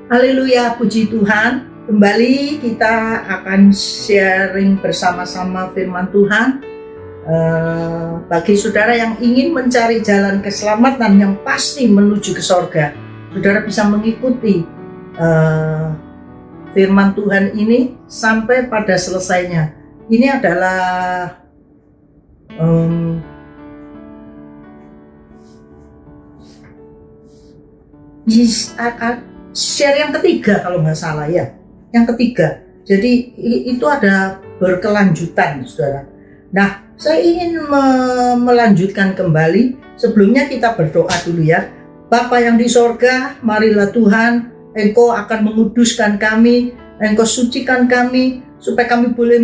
Haleluya, puji Tuhan. Kembali kita akan sharing bersama-sama firman Tuhan. Bagi saudara yang ingin mencari jalan keselamatan yang pasti menuju ke sorga, saudara bisa mengikuti firman Tuhan ini sampai pada selesainya. Ini adalah share yang ketiga kalau nggak salah ya, yang ketiga. Jadi itu ada berkelanjutan, saudara. Nah, saya ingin melanjutkan kembali. Sebelumnya kita berdoa dulu ya. Bapa yang di sorga, marilah Tuhan, Engkau akan menguduskan kami, Engkau sucikan kami, supaya kami boleh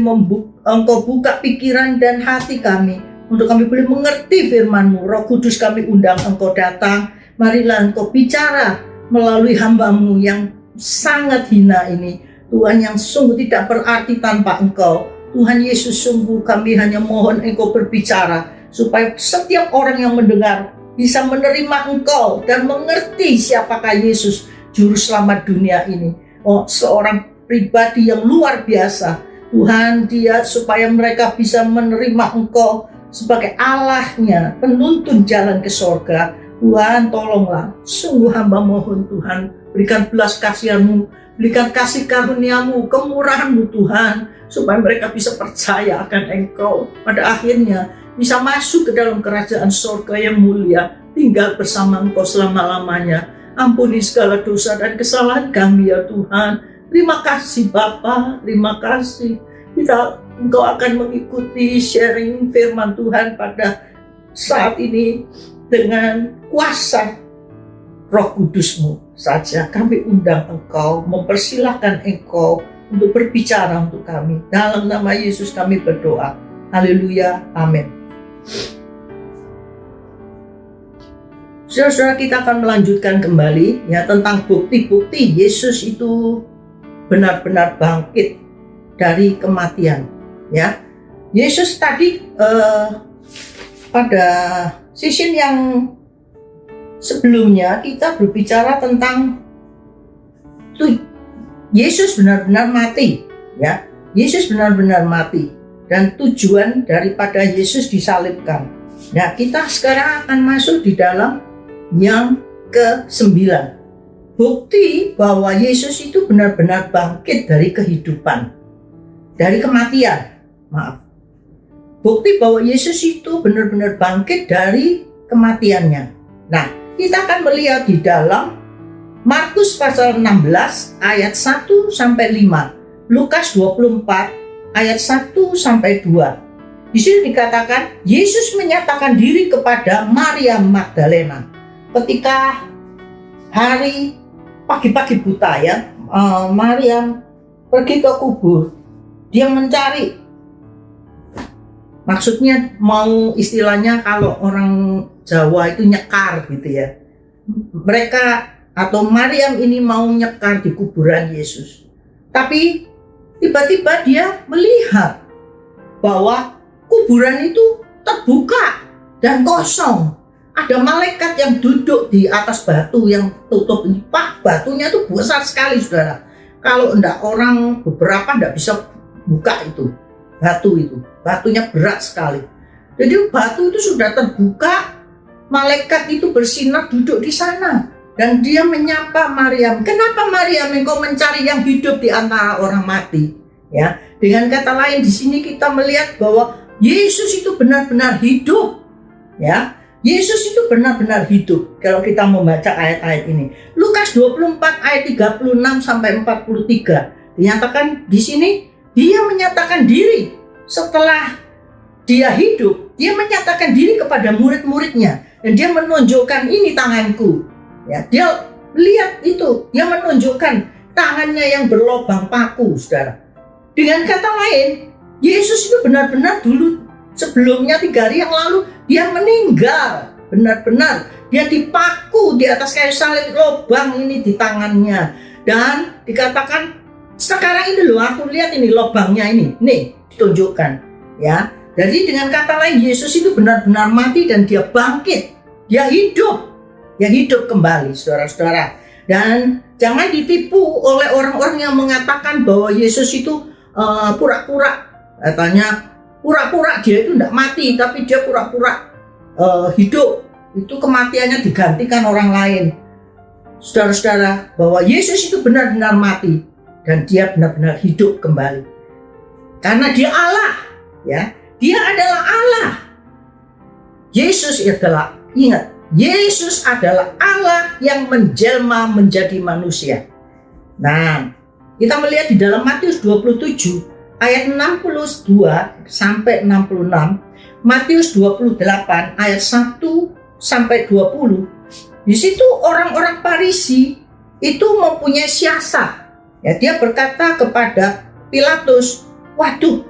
Engkau buka pikiran dan hati kami, untuk kami boleh mengerti firman-Mu. Roh Kudus, kami undang Engkau datang. Marilah Engkau bicara melalui hamba-Mu yang sangat hina ini, Tuhan, yang sungguh tidak berarti tanpa Engkau. Tuhan Yesus, sungguh kami hanya mohon Engkau berbicara, supaya setiap orang yang mendengar bisa menerima Engkau dan mengerti siapakah Yesus, Juru Selamat dunia ini. Seorang pribadi yang luar biasa, Tuhan, dia supaya mereka bisa menerima Engkau sebagai Allahnya, penuntun jalan ke sorga. Tuhan, tolonglah, sungguh hamba mohon Tuhan, berikan belas kasihan-Mu, berikan kasih karunia-Mu, kemurahan-Mu Tuhan, supaya mereka bisa percaya akan Engkau, pada akhirnya bisa masuk ke dalam kerajaan sorga yang mulia, tinggal bersama Engkau selama-lamanya. Ampuni segala dosa dan kesalahan kami ya Tuhan. Terima kasih Bapa, terima kasih. Engkau akan mengikuti sharing firman Tuhan pada saat ini dengan kuasa Roh Kudus-Mu saja. Kami undang Engkau, mempersilahkan Engkau untuk berbicara untuk kami. Dalam nama Yesus kami berdoa. Haleluya, amin. Saudara-saudara, kita akan melanjutkan kembali ya tentang bukti-bukti Yesus itu benar-benar bangkit dari kematian. Ya, Yesus tadi pada session yang sebelumnya kita berbicara tentang Yesus benar-benar mati, ya. Yesus benar-benar mati dan tujuan daripada Yesus disalibkan. Nah, kita sekarang akan masuk di dalam yang ke-9. Bukti bahwa Yesus itu benar-benar bangkit dari kehidupan, dari kematian. Maaf. Bukti bahwa Yesus itu benar-benar bangkit dari kematiannya. Nah, kita akan melihat di dalam Markus pasal 16 ayat 1 sampai 5, Lukas 24 ayat 1 sampai 2. Di sini dikatakan Yesus menyatakan diri kepada Maria Magdalena ketika hari pagi-pagi buta ya. Maria pergi ke kubur, dia mencari. Maksudnya mau istilahnya kalau orang Jawa itu nyekar gitu ya. Mereka atau Maryam ini mau nyekar di kuburan Yesus. Tapi tiba-tiba dia melihat bahwa kuburan itu terbuka dan kosong. Ada malaikat yang duduk di atas batu yang tutup ini. Pak, batunya itu besar sekali saudara. Kalau enggak orang beberapa enggak bisa buka itu. Batu itu. Batunya berat sekali. Jadi batu itu sudah terbuka. Malaikat itu bersinar duduk di sana. Dan dia menyapa Maryam. Kenapa Maryam engkau mencari yang hidup di antara orang mati? Ya, dengan kata lain di sini kita melihat bahwa Yesus itu benar-benar hidup. Ya, Yesus itu benar-benar hidup. Kalau kita membaca ayat-ayat ini, Lukas 24 ayat 36 sampai 43, dinyatakan di sini dia menyatakan diri setelah dia hidup. Dia menyatakan diri kepada murid-muridnya dan dia menunjukkan ini tanganku. Ya, dia lihat itu, dia menunjukkan tangannya yang berlobang paku, saudara. Dengan kata lain, Yesus itu benar-benar dulu sebelumnya 3 hari yang lalu dia meninggal, benar-benar dia dipaku di atas kayu salib, lobang ini di tangannya, dan dikatakan sekarang ini loh aku lihat ini lobangnya ini, nih ditunjukkan, ya. Jadi dengan kata lain Yesus itu benar-benar mati dan dia bangkit, dia hidup kembali, saudara-saudara. Dan jangan ditipu oleh orang-orang yang mengatakan bahwa Yesus itu pura-pura. Katanya pura-pura dia itu tidak mati, tapi dia pura-pura hidup. Itu kematiannya digantikan orang lain. Saudara-saudara, bahwa Yesus itu benar-benar mati dan dia benar-benar hidup kembali. Karena dia Allah, ya. Dia adalah Allah. Yesus adalah, ingat, Yesus adalah Allah yang menjelma menjadi manusia. Nah, kita melihat di dalam Matius 27 ayat 62 sampai 66, Matius 28 ayat 1 sampai 20. Di situ orang-orang Farisi itu mempunyai siasat. Ya, dia berkata kepada Pilatus, "Waduh,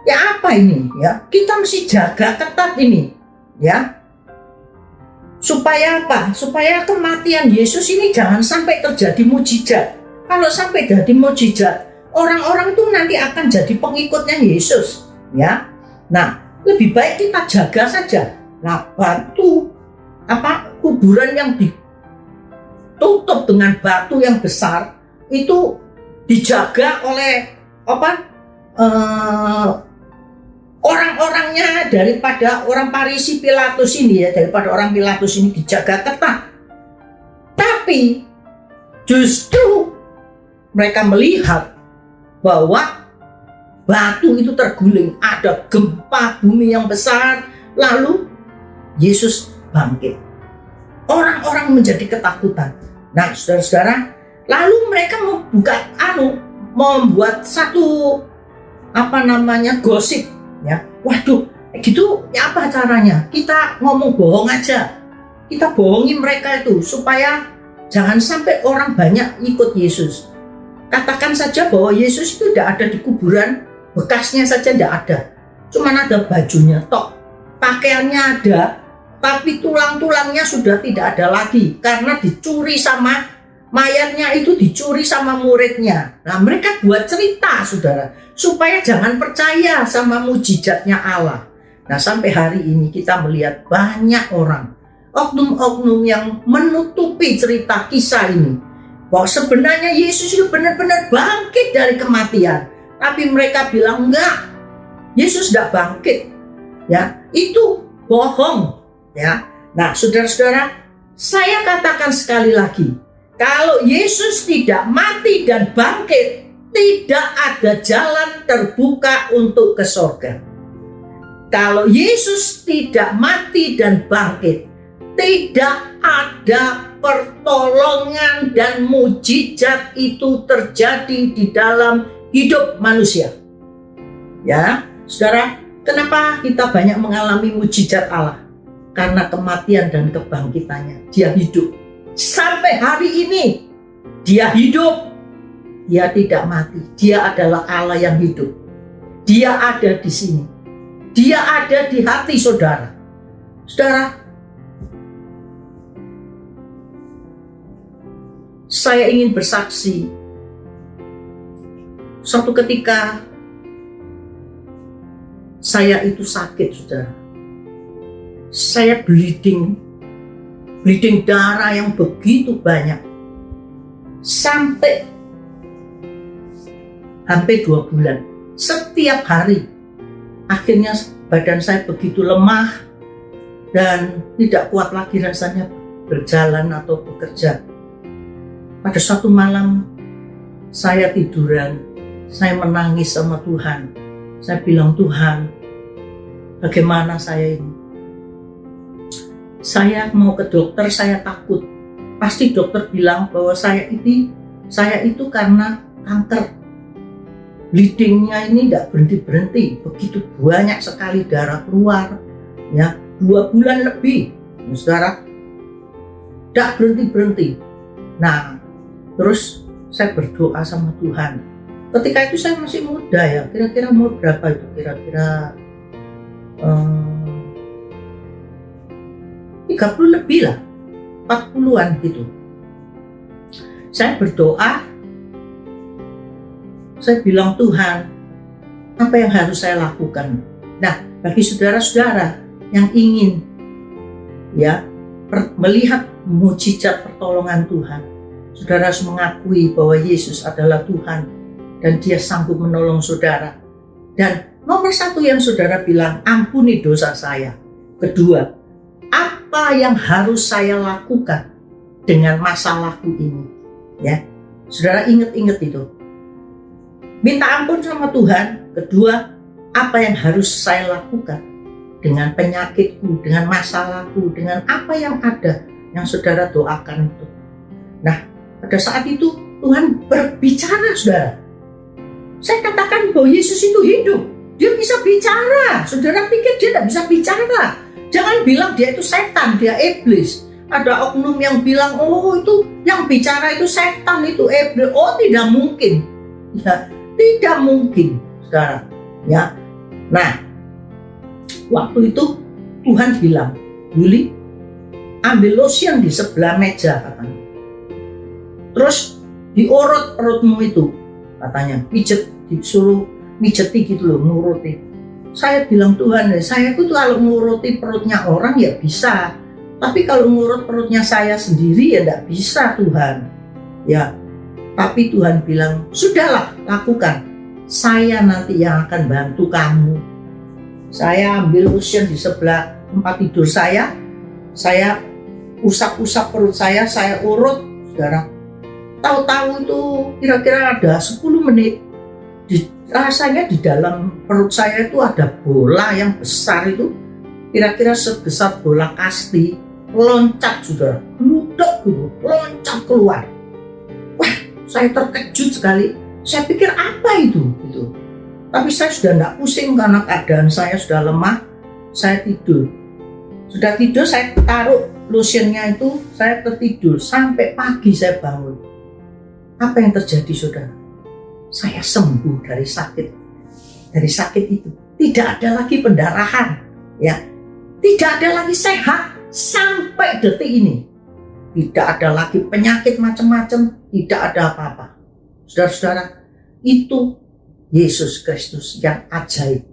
ya apa ini? Ya, kita mesti jaga ketat ini, ya. Supaya apa? Supaya kematian Yesus ini jangan sampai terjadi mujizat. Kalau sampai jadi mujizat, orang-orang tuh nanti akan jadi pengikutnya Yesus, ya. Nah, lebih baik kita jaga saja. Nah, batu kuburan yang ditutup dengan batu yang besar itu dijaga oleh orang-orangnya daripada orang Farisi Pilatus ini, ya, daripada orang Pilatus ini dijaga ketat. Tapi justru mereka melihat bahwa batu itu terguling, ada gempa bumi yang besar, lalu Yesus bangkit. Orang-orang menjadi ketakutan. Nah, saudara-saudara, lalu mereka membuat satu gosip, ya. Waduh, gitu ya, apa caranya? Kita ngomong bohong aja. Kita bohongi mereka itu supaya jangan sampai orang banyak ikut Yesus. Katakan saja bahwa Yesus itu tidak ada di kuburan, bekasnya saja tidak ada. Cuman ada bajunya tok. Pakaiannya ada, tapi tulang-tulangnya sudah tidak ada lagi karena dicuri sama mayatnya, itu dicuri sama muridnya. Nah, mereka buat cerita, saudara, supaya jangan percaya sama mujizatnya Allah. Nah, sampai hari ini kita melihat banyak orang, oknum-oknum yang menutupi cerita kisah ini, bahwa sebenarnya Yesus itu benar-benar bangkit dari kematian. Tapi mereka bilang enggak, Yesus tidak bangkit, ya, itu bohong, ya. Nah, saudara-saudara, saya katakan sekali lagi, kalau Yesus tidak mati dan bangkit, tidak ada jalan terbuka untuk ke surga. Kalau Yesus tidak mati dan bangkit, tidak ada pertolongan dan mujizat itu terjadi di dalam hidup manusia. Ya, saudara, kenapa kita banyak mengalami mujizat Allah? Karena kematian dan kebangkitannya. Dia hidup. Sampai hari ini dia hidup, dia tidak mati. Dia adalah Allah yang hidup. Dia ada di sini. Dia ada di hati saudara. Saudara, saya ingin bersaksi. Suatu ketika saya itu sakit, saudara. Saya bleeding darah yang begitu banyak, sampai hampir 2 bulan, setiap hari. Akhirnya badan saya begitu lemah dan tidak kuat lagi rasanya berjalan atau bekerja. Pada suatu malam saya tiduran, saya menangis sama Tuhan. Saya bilang, Tuhan, bagaimana saya ini? Saya mau ke dokter, saya takut. Pasti dokter bilang bahwa saya itu karena kanker. Bleedingnya ini tidak berhenti-berhenti. Begitu banyak sekali darah keluar. Ya, 2 bulan lebih. Saudara, tidak berhenti-berhenti. Nah, terus saya berdoa sama Tuhan. Ketika itu saya masih muda, ya. Kira-kira umur berapa itu? Kira-kira 30 lebih lah, 40-an gitu. Saya berdoa, saya bilang, Tuhan, apa yang harus saya lakukan? Nah, bagi saudara-saudara yang ingin, ya, melihat mujizat pertolongan Tuhan, saudara harus mengakui bahwa Yesus adalah Tuhan dan Dia sanggup menolong saudara. Dan nomor satu yang saudara bilang, ampuni dosa saya. Kedua, apa yang harus saya lakukan dengan masalahku ini? Ya, saudara ingat-ingat itu. Minta ampun sama Tuhan. Kedua, apa yang harus saya lakukan dengan penyakitku, dengan masalahku, dengan apa yang ada yang saudara doakan itu. Nah, pada saat itu Tuhan berbicara, saudara. Saya katakan bahwa Yesus itu hidup. Dia bisa bicara. Saudara pikir dia tidak bisa bicara? Jangan bilang dia itu setan, dia iblis. Ada oknum yang bilang, oh itu yang bicara itu setan, itu iblis. Oh, tidak mungkin. Ya, tidak mungkin, saudara. Ya, nah, waktu itu Tuhan bilang, Yuli, ambil lotion di sebelah meja, katanya. Terus diurut perutmu itu, katanya, pijet, disuruh mijeti gitu loh, nuruti. Saya bilang, Tuhan, saya itu kalau nuruti perutnya orang ya bisa, tapi kalau ngurut perutnya saya sendiri ya tidak bisa, Tuhan. Ya, tapi Tuhan bilang, sudahlah, lakukan. Saya nanti yang akan bantu kamu. Saya ambil lotion di sebelah tempat tidur saya usap-usap perut saya urut, saudara. Tahu-tahu itu kira-kira ada 10 menit. Rasanya di dalam perut saya itu ada bola yang besar itu, kira-kira sebesar bola kasti, loncat, saudara. Gluduk gitu, loncat keluar. Wah, saya terkejut sekali. Saya pikir apa itu? Gitu. Tapi saya sudah tidak pusing karena keadaan saya sudah lemah. Saya tidur. Sudah tidur, saya taruh lotionnya itu, saya tertidur. Sampai pagi saya bangun. Apa yang terjadi, saudara? Saya sembuh dari sakit. Dari sakit itu. Tidak ada lagi pendarahan. Ya. Tidak ada lagi sehat sampai detik ini. Tidak ada lagi penyakit macam-macam. Tidak ada apa-apa. Saudara-saudara, itu Yesus Kristus yang ajaib.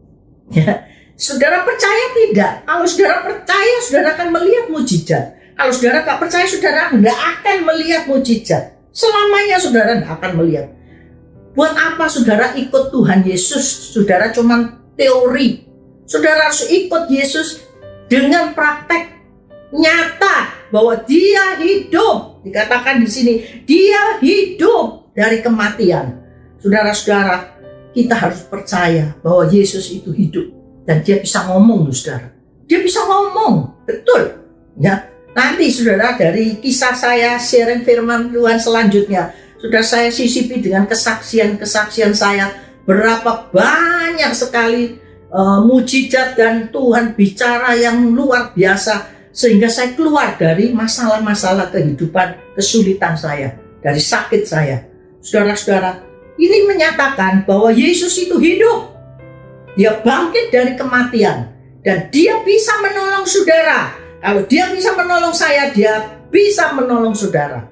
Ya. Saudara percaya tidak? Kalau saudara percaya, saudara akan melihat mujizat. Kalau saudara tak percaya, saudara tidak akan melihat mujizat. Selamanya saudara tidak akan melihat. Buat apa saudara ikut Tuhan Yesus? Saudara cuma teori. Saudara harus ikut Yesus dengan praktek nyata bahwa Dia hidup. Dikatakan di sini, Dia hidup dari kematian. Saudara-saudara, kita harus percaya bahwa Yesus itu hidup dan Dia bisa ngomong, saudara. Dia bisa ngomong, betul. Ya, nanti saudara dari kisah saya sharing firman Tuhan selanjutnya, sudah saya sisipi dengan kesaksian-kesaksian saya berapa banyak sekali mujizat dan Tuhan bicara yang luar biasa sehingga saya keluar dari masalah-masalah kehidupan, kesulitan saya, dari sakit saya. Saudara-saudara, ini menyatakan bahwa Yesus itu hidup. Dia bangkit dari kematian dan Dia bisa menolong saudara. Kalau Dia bisa menolong saya, Dia bisa menolong saudara.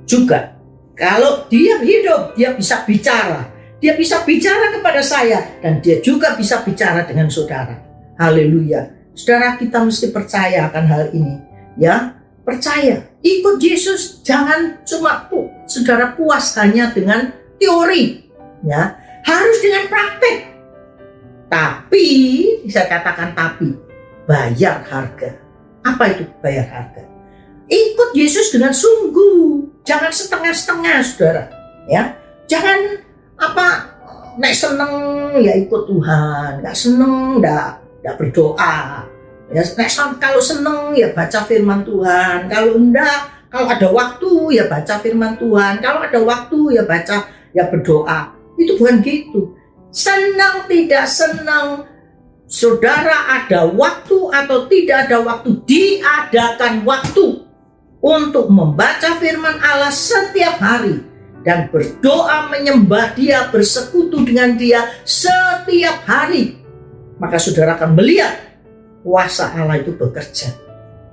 Juga kalau Dia hidup, Dia bisa bicara. Dia bisa bicara kepada saya dan Dia juga bisa bicara dengan saudara. Haleluya. Saudara, kita mesti percaya akan hal ini. Ya, percaya. Ikut Yesus, jangan cuma saudara puas hanya dengan teori, ya, harus dengan praktek. Tapi, saya katakan tapi, bayar harga. Apa itu bayar harga? Ikut Yesus dengan sungguh, jangan setengah-setengah, saudara. Ya, jangan nek seneng ya ikut Tuhan, nggak seneng nggak berdoa. Ya, kalau seneng ya baca firman Tuhan, kalau enggak, kalau ada waktu ya baca firman Tuhan, kalau ada waktu ya baca, ya berdoa. Itu bukan gitu. Senang tidak senang, saudara ada waktu atau tidak ada waktu, diadakan waktu untuk membaca firman Allah setiap hari dan berdoa menyembah Dia, bersekutu dengan Dia setiap hari. Maka saudara akan melihat kuasa Allah itu bekerja.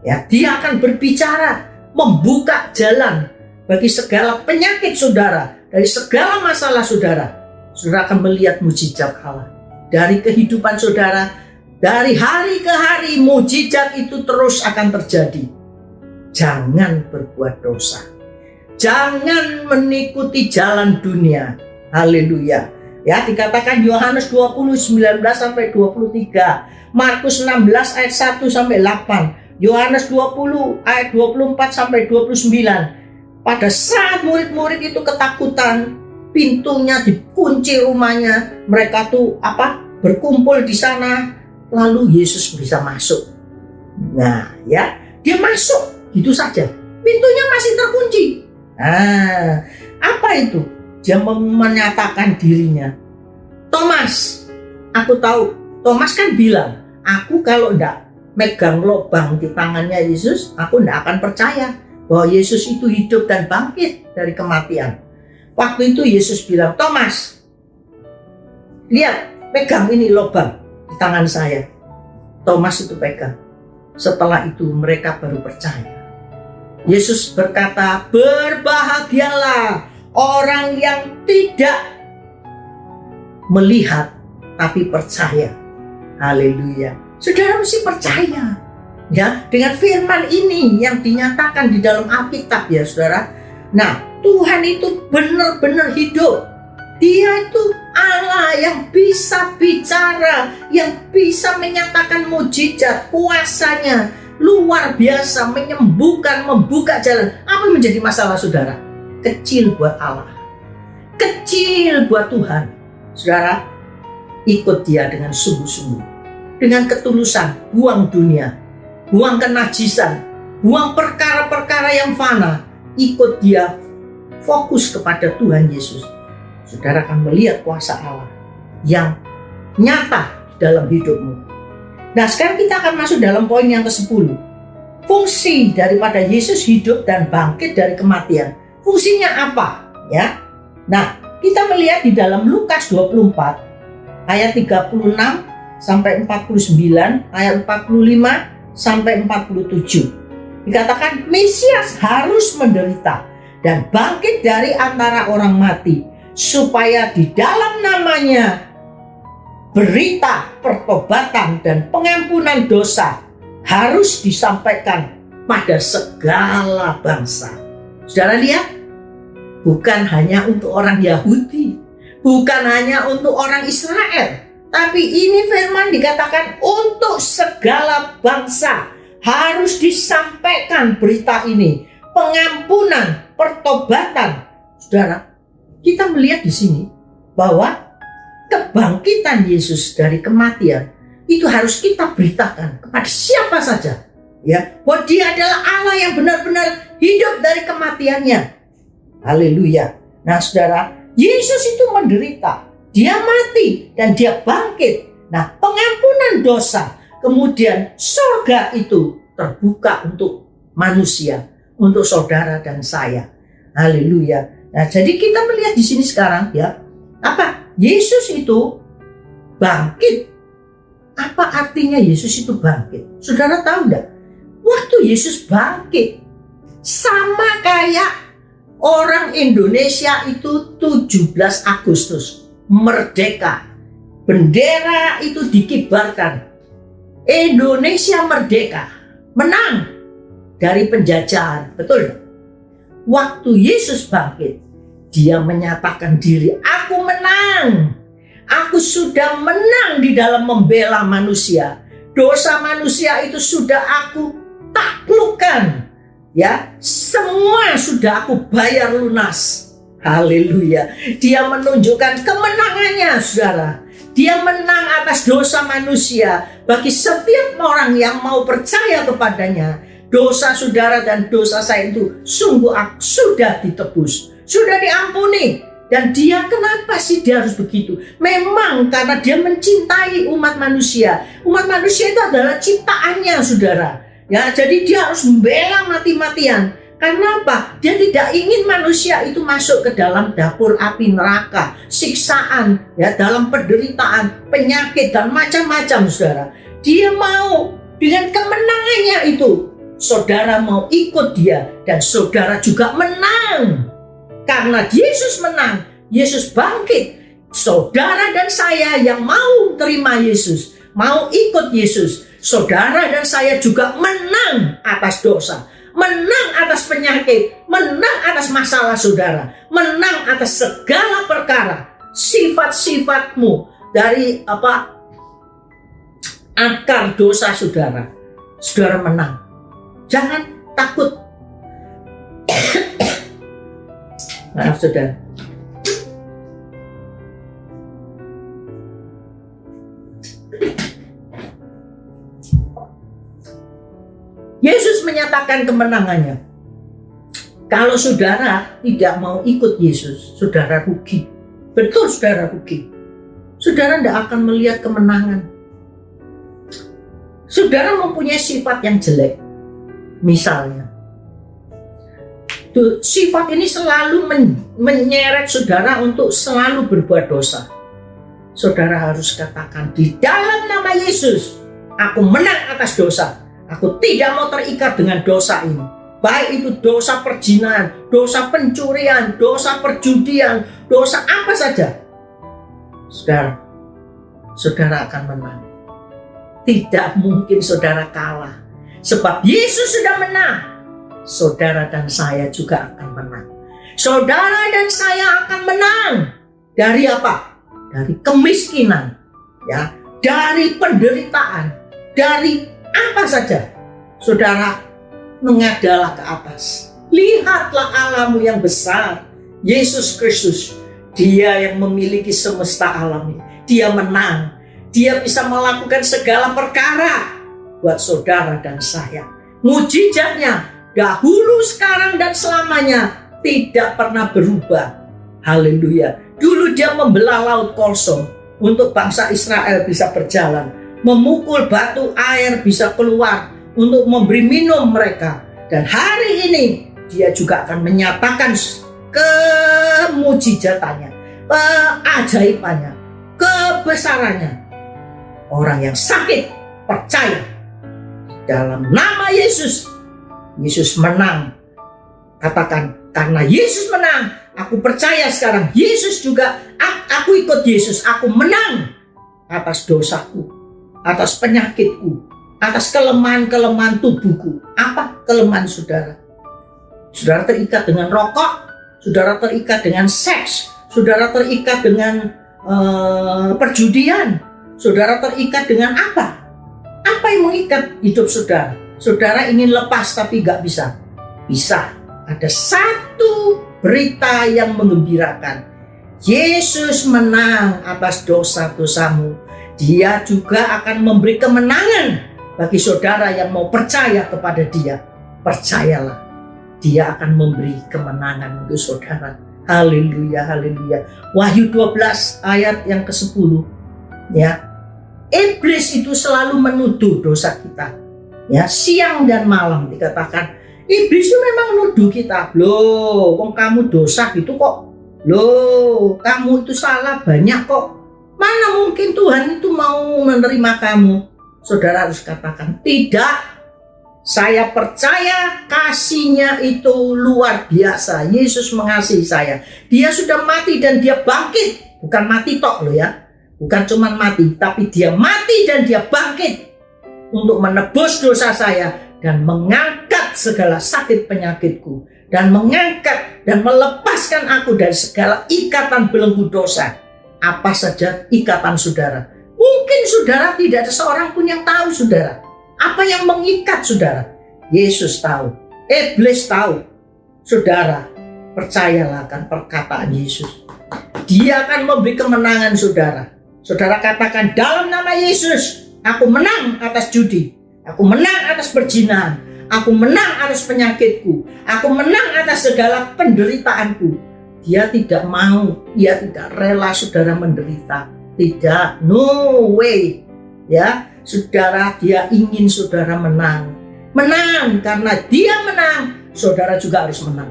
Ya, Dia akan berbicara, membuka jalan bagi segala penyakit saudara, dari segala masalah saudara. Saudara akan melihat mujizat Allah dari kehidupan saudara. Dari hari ke hari mujizat itu terus akan terjadi. Jangan berbuat dosa. Jangan mengikuti jalan dunia. Haleluya. Ya, dikatakan Yohanes 20 19 sampai 23, Markus 16 ayat 1 sampai 8, Yohanes 20 ayat 24 sampai 29. Pada saat murid-murid itu ketakutan, pintunya dikunci rumahnya, mereka tuh berkumpul di sana, lalu Yesus bisa masuk. Nah, ya, dia masuk gitu saja. Pintunya masih terkunci. Nah, apa itu? Dia menyatakan dirinya. Thomas, aku tahu. Thomas kan bilang, aku kalau enggak megang lubang di tangannya Yesus, aku enggak akan percaya bahwa Yesus itu hidup dan bangkit dari kematian. Waktu itu Yesus bilang, Thomas, lihat, pegang ini lubang di tangan saya. Thomas itu pegang. Setelah itu mereka baru percaya. Yesus berkata, berbahagialah orang yang tidak melihat tapi percaya. Haleluya. Saudara mesti percaya ya dengan firman ini yang dinyatakan di dalam Alkitab ya saudara. Nah, Tuhan itu benar-benar hidup. Dia itu Allah yang bisa bicara, yang bisa menyatakan mukjizat, kuasanya luar biasa, menyembuhkan, membuka jalan. Apa yang menjadi masalah saudara? Kecil buat Allah, kecil buat Tuhan. Saudara, ikut dia dengan sungguh-sungguh, dengan ketulusan, buang dunia, buang kenajisan, buang perkara-perkara yang fana. Ikut dia, fokus kepada Tuhan Yesus. Saudara akan melihat kuasa Allah yang nyata dalam hidupmu. Nah, sekarang kita akan masuk dalam poin yang ke-10. Fungsi daripada Yesus hidup dan bangkit dari kematian. Fungsinya apa? Ya. Nah, kita melihat di dalam Lukas 24 ayat 36 sampai 49, ayat 45 sampai 47. Dikatakan Mesias harus menderita dan bangkit dari antara orang mati, supaya di dalam namanya berita pertobatan dan pengampunan dosa harus disampaikan pada segala bangsa. Saudara lihat, bukan hanya untuk orang Yahudi, bukan hanya untuk orang Israel, tapi ini firman dikatakan untuk segala bangsa harus disampaikan berita ini, pengampunan, pertobatan. Saudara, kita melihat di sini bahwa kebangkitan Yesus dari kematian itu harus kita beritakan kepada siapa saja, ya, bahwa dia adalah Allah yang benar-benar hidup dari kematiannya. Haleluya. Nah saudara, Yesus itu menderita, dia mati dan dia bangkit. Nah, pengampunan dosa, kemudian surga itu terbuka untuk manusia, untuk saudara dan saya. Haleluya. Nah, jadi kita melihat di sini sekarang ya, Yesus itu bangkit. Apa artinya Yesus itu bangkit? Saudara tahu enggak? Waktu Yesus bangkit, sama kayak orang Indonesia itu 17 Agustus merdeka. Bendera itu dikibarkan. Indonesia merdeka, menang dari penjajahan. Betul? Waktu Yesus bangkit, dia menyatakan diri, aku menang. Aku sudah menang di dalam membela manusia. Dosa manusia itu sudah aku taklukkan. Ya, semua sudah aku bayar lunas. Haleluya. Dia menunjukkan kemenangannya, saudara. Dia menang atas dosa manusia. Bagi setiap orang yang mau percaya kepadanya, dosa saudara dan dosa saya itu sungguh sudah ditebus, sudah diampuni. Dan dia, kenapa sih dia harus begitu? Memang karena dia mencintai umat manusia. Umat manusia itu adalah ciptaannya, saudara. Ya, jadi dia harus membela mati-matian. Karena apa? Dia tidak ingin manusia itu masuk ke dalam dapur api neraka, siksaan, ya, dalam penderitaan, penyakit dan macam-macam, saudara. Dia mau dengan kemenangannya itu, saudara mau ikut dia dan saudara juga menang. Karena Yesus menang, Yesus bangkit. Saudara dan saya yang mau terima Yesus, mau ikut Yesus, saudara dan saya juga menang atas dosa, menang atas penyakit, menang atas masalah saudara, menang atas segala perkara, sifat-sifatmu dari akar dosa saudara. Saudara menang. Jangan takut. Maaf saudara. Yesus menyatakan kemenangannya. Kalau saudara tidak mau ikut Yesus, saudara rugi. Betul saudara rugi. Saudara tidak akan melihat kemenangan. Saudara mempunyai sifat yang jelek. Misalnya, sifat ini selalu menyeret saudara untuk selalu berbuat dosa. Saudara harus katakan, di dalam nama Yesus, aku menang atas dosa. Aku tidak mau terikat dengan dosa ini. Baik itu dosa perzinahan, dosa pencurian, dosa perjudian, dosa apa saja. Saudara akan menang. Tidak mungkin saudara kalah. Sebab Yesus sudah menang. Saudara dan saya juga akan menang. Saudara dan saya akan menang. Dari apa? Dari kemiskinan. Ya, dari penderitaan. Dari apa saja. Saudara mengadalah ke atas. Lihatlah Allahmu yang besar. Yesus Kristus. Dia yang memiliki semesta alam ini. Dia menang. Dia bisa melakukan segala perkara buat saudara dan saya. Mujizatnya dahulu, sekarang, dan selamanya tidak pernah berubah. Haleluya. Dulu dia membelah laut kosong untuk bangsa Israel bisa berjalan. Memukul batu, air bisa keluar untuk memberi minum mereka. Dan hari ini dia juga akan menyatakan kemujizatannya, keajaibannya, kebesarannya. Orang yang sakit percaya dalam nama Yesus. Yesus menang. Katakan, karena Yesus menang, aku percaya sekarang Yesus juga, aku ikut Yesus, aku menang atas dosaku, atas penyakitku, atas kelemahan-kelemahan tubuhku. Apa kelemahan saudara? Saudara terikat dengan rokok, saudara terikat dengan seks, saudara terikat dengan perjudian, saudara terikat dengan apa? Apa yang mengikat hidup saudara? Saudara ingin lepas tapi gak bisa. Bisa. Ada satu berita yang menggembirakan. Yesus menang atas dosa-dosamu. Dia juga akan memberi kemenangan bagi saudara yang mau percaya kepada dia. Percayalah, dia akan memberi kemenangan untuk saudara. Haleluya, haleluya. Wahyu 12 ayat yang ke-10. Ya. Iblis itu selalu menuduh dosa kita. Ya, siang dan malam dikatakan, iblis itu memang nuduh kita. Loh, kok kamu dosa gitu kok. Loh, kamu itu salah banyak kok. Mana mungkin Tuhan itu mau menerima kamu? Saudara harus katakan, tidak. Saya percaya kasihnya itu luar biasa. Yesus mengasihi saya. Dia sudah mati dan dia bangkit. Bukan mati tok loh ya. Bukan cuma mati, tapi dia mati dan dia bangkit. Untuk menebus dosa saya. Dan mengangkat segala sakit penyakitku. Dan mengangkat dan melepaskan aku dari segala ikatan belenggu dosa. Apa saja ikatan saudara. Mungkin saudara tidak ada seorang pun yang tahu saudara. Apa yang mengikat saudara? Yesus tahu. Iblis tahu. Saudara, percayalah akan perkataan Yesus. Dia akan memberi kemenangan saudara. Saudara katakan, dalam nama Yesus, aku menang atas judi. Aku menang atas perzinahan. Aku menang atas penyakitku. Aku menang atas segala penderitaanku. Dia tidak mau, dia tidak rela saudara menderita. Tidak, no way. Ya, saudara, dia ingin saudara menang. Menang, karena dia menang, saudara juga harus menang.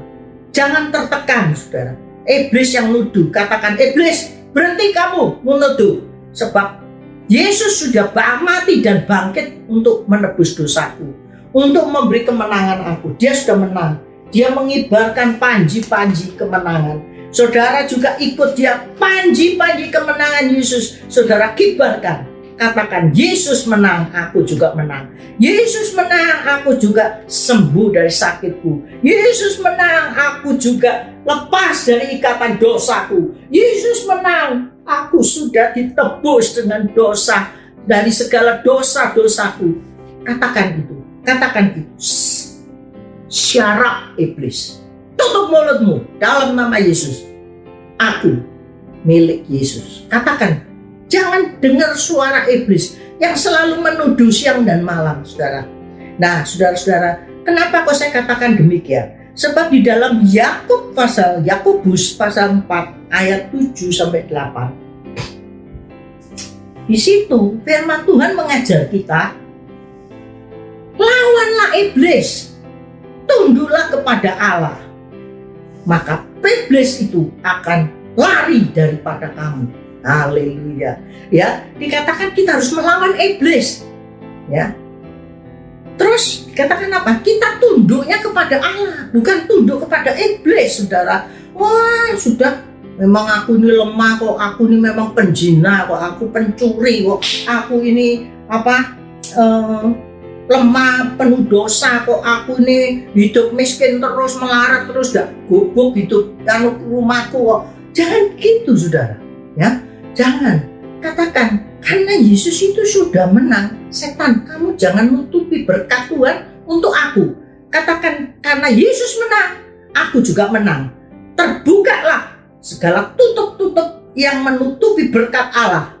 Jangan tertekan, saudara. Iblis yang nuduh, katakan, iblis, berhenti kamu menuduh. Sebab Yesus sudah mati dan bangkit untuk menebus dosaku. Untuk memberi kemenangan aku. Dia sudah menang. Dia mengibarkan panji-panji kemenangan. Saudara juga ikut dia, panji-panji kemenangan Yesus. Saudara kibarkan. katakan, Yesus menang, aku juga menang. Yesus menang, aku juga sembuh dari sakitku. Yesus menang, aku juga lepas dari ikatan dosaku. Yesus menang, aku sudah ditebus dengan dosa, dari segala dosa-dosaku. Katakan itu, katakan itu. Syarab iblis, tutup mulutmu dalam nama Yesus. Aku milik Yesus. Katakan, jangan dengar suara iblis yang selalu menuduh siang dan malam, saudara. Nah, saudara-saudara, kenapa kok saya katakan demikian? Sebab di dalam Yakobus pasal 4 ayat 7 sampai 8. Di situ firman Tuhan mengajar kita, lawanlah iblis, tunduklah kepada Allah, maka iblis itu akan lari daripada kamu. Haleluya. Ya, dikatakan kita harus melawan iblis. Ya. Terus dikatakan apa? Kita tunduknya kepada Allah, bukan tunduk kepada iblis, saudara. Wah, sudah, memang aku ini lemah kok, aku ini memang penjina kok, aku pencuri kok, aku ini lemah, penuh dosa kok, aku ini hidup miskin terus, melarat terus, gak gubuk hidup rumahku kok. Jangan gitu, saudara. Ya, jangan. Katakan, karena Yesus itu sudah menang, setan, kamu jangan nutupi berkat Tuhan untuk aku. Katakan, karena Yesus menang, aku juga menang. Terbukalah segala tutup-tutup yang menutupi berkat Allah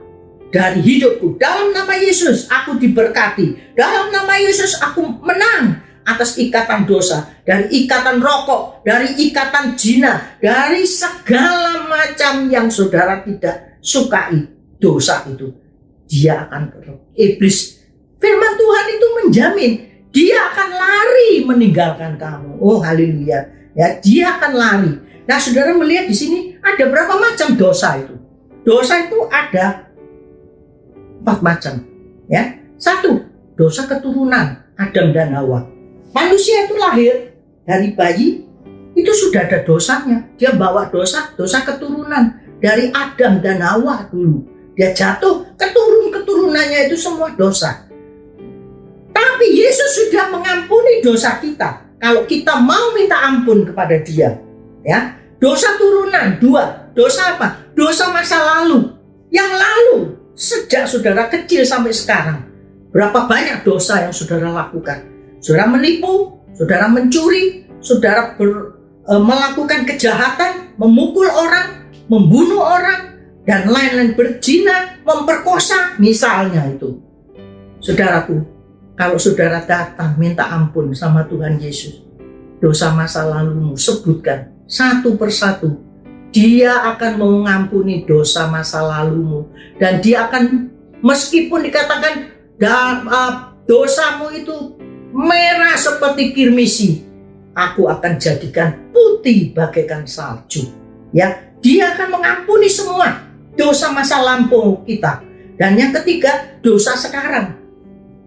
dari hidupku. Dalam nama Yesus aku diberkati. Dalam nama Yesus aku menang atas ikatan dosa, dari ikatan rokok, dari ikatan zina, dari segala macam yang saudara tidak sukai dosa itu. Dia akan iblis. Firman Tuhan itu menjamin dia akan lari meninggalkan kamu. Oh, haleluya. Ya, dia akan lari. Nah, saudara melihat di sini ada berapa macam dosa itu? Dosa itu ada 4 macam. Ya, 1, dosa keturunan Adam dan Hawa. Manusia itu lahir dari bayi, itu sudah ada dosanya. Dia bawa dosa keturunan dari Adam dan Hawa dulu. Dia jatuh, keturunannya itu semua dosa. Tapi Yesus sudah mengampuni dosa kita. Kalau kita mau minta ampun kepada Dia, ya. Dosa turunan 2, dosa apa? Dosa masa lalu. Yang lalu sejak saudara kecil sampai sekarang. Berapa banyak dosa yang saudara lakukan? Saudara menipu, saudara mencuri, saudara melakukan kejahatan, memukul orang, membunuh orang, dan lain-lain, berzina, memperkosa, misalnya itu. Saudaraku, kalau saudara datang minta ampun sama Tuhan Yesus, dosa masa lalumu sebutkan satu persatu. Dia akan mengampuni dosa masa lalumu, dan dia akan, meskipun dikatakan dosamu itu merah seperti kirmisi, aku akan jadikan putih bagaikan salju. Ya, dia akan mengampuni semua dosa masa lampau kita. Dan yang ketiga, dosa sekarang.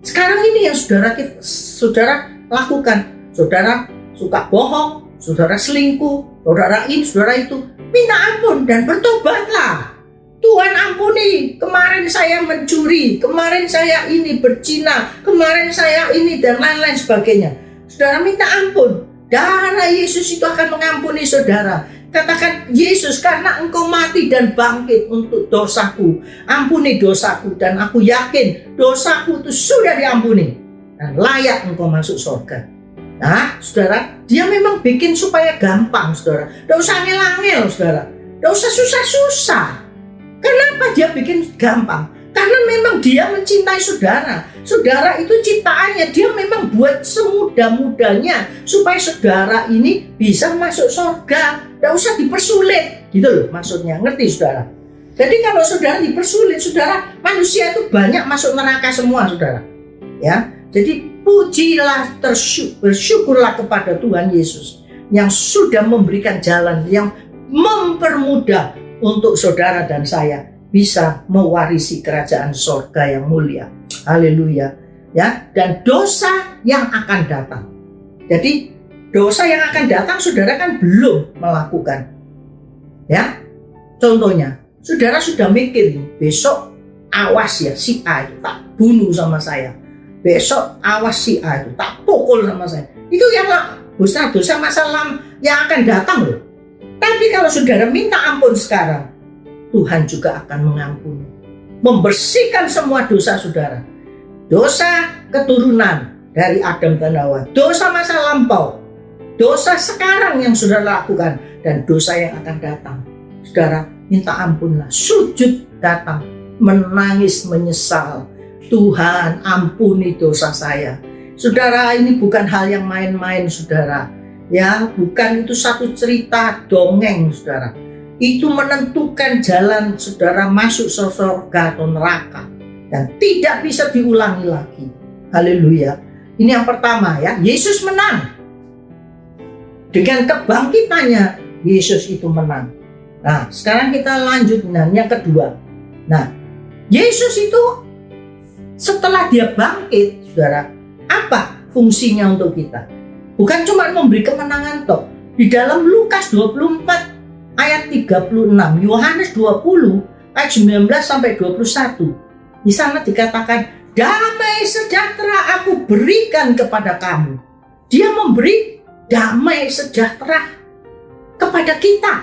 Sekarang ini yang saudara lakukan. Saudara suka bohong, saudara selingkuh, saudara ini, saudara itu. Minta ampun dan bertobatlah. Tuhan ampuni, kemarin saya mencuri, kemarin saya ini berzina, kemarin saya ini, dan lain-lain sebagainya. Saudara minta ampun, darah Yesus itu akan mengampuni saudara. Katakan, Yesus, karena engkau mati dan bangkit untuk dosaku, ampuni dosaku, dan aku yakin dosaku itu sudah diampuni dan layak engkau masuk surga. Nah, saudara, dia memang bikin supaya gampang, saudara. Tidak usah ngel-ngel, saudara. Tidak usah susah-susah. Kenapa dia bikin gampang? Karena memang dia mencintai saudara. Saudara itu ciptaannya, dia memang buat semudah-mudahnya supaya saudara ini bisa masuk surga. Tidak usah dipersulit, gitu loh maksudnya. Ngerti, saudara? Jadi kalau saudara dipersulit, saudara, manusia itu banyak masuk neraka semua, saudara. Ya, jadi pujilah, bersyukurlah kepada Tuhan Yesus yang sudah memberikan jalan, yang mempermudah untuk saudara dan saya bisa mewarisi kerajaan sorga yang mulia. Haleluya. Ya, dan dosa yang akan datang. Jadi dosa yang akan datang saudara kan belum melakukan. Ya. Contohnya, saudara sudah mikir besok awas ya si A itu tak bunuh sama saya. Besok awas si A itu tak pukul sama saya. Itu yang dosa-dosa masa lalu yang akan datang loh. Tapi kalau saudara minta ampun sekarang, Tuhan juga akan mengampuni, membersihkan semua dosa saudara. Dosa keturunan dari Adam dan Hawa, dosa masa lampau, dosa sekarang yang saudara lakukan, dan dosa yang akan datang. Saudara minta ampunlah, sujud datang, menangis menyesal. Tuhan ampuni dosa saya. Saudara, ini bukan hal yang main-main saudara. Ya, bukan itu satu cerita dongeng saudara. Itu menentukan jalan saudara masuk surga atau neraka. Dan tidak bisa diulangi lagi. Haleluya. Ini yang pertama ya, Yesus menang. Dengan kebangkitannya, Yesus itu menang. Nah, sekarang kita lanjut dengan yang kedua. Nah, Yesus itu setelah dia bangkit, saudara, apa fungsinya untuk kita? Bukan cuma memberi kemenangan toh. Di dalam Lukas 24 ayat 36, Yohanes 20 ayat 19 sampai 21. Di sana dikatakan, damai sejahtera aku berikan kepada kamu. Dia memberi damai sejahtera kepada kita.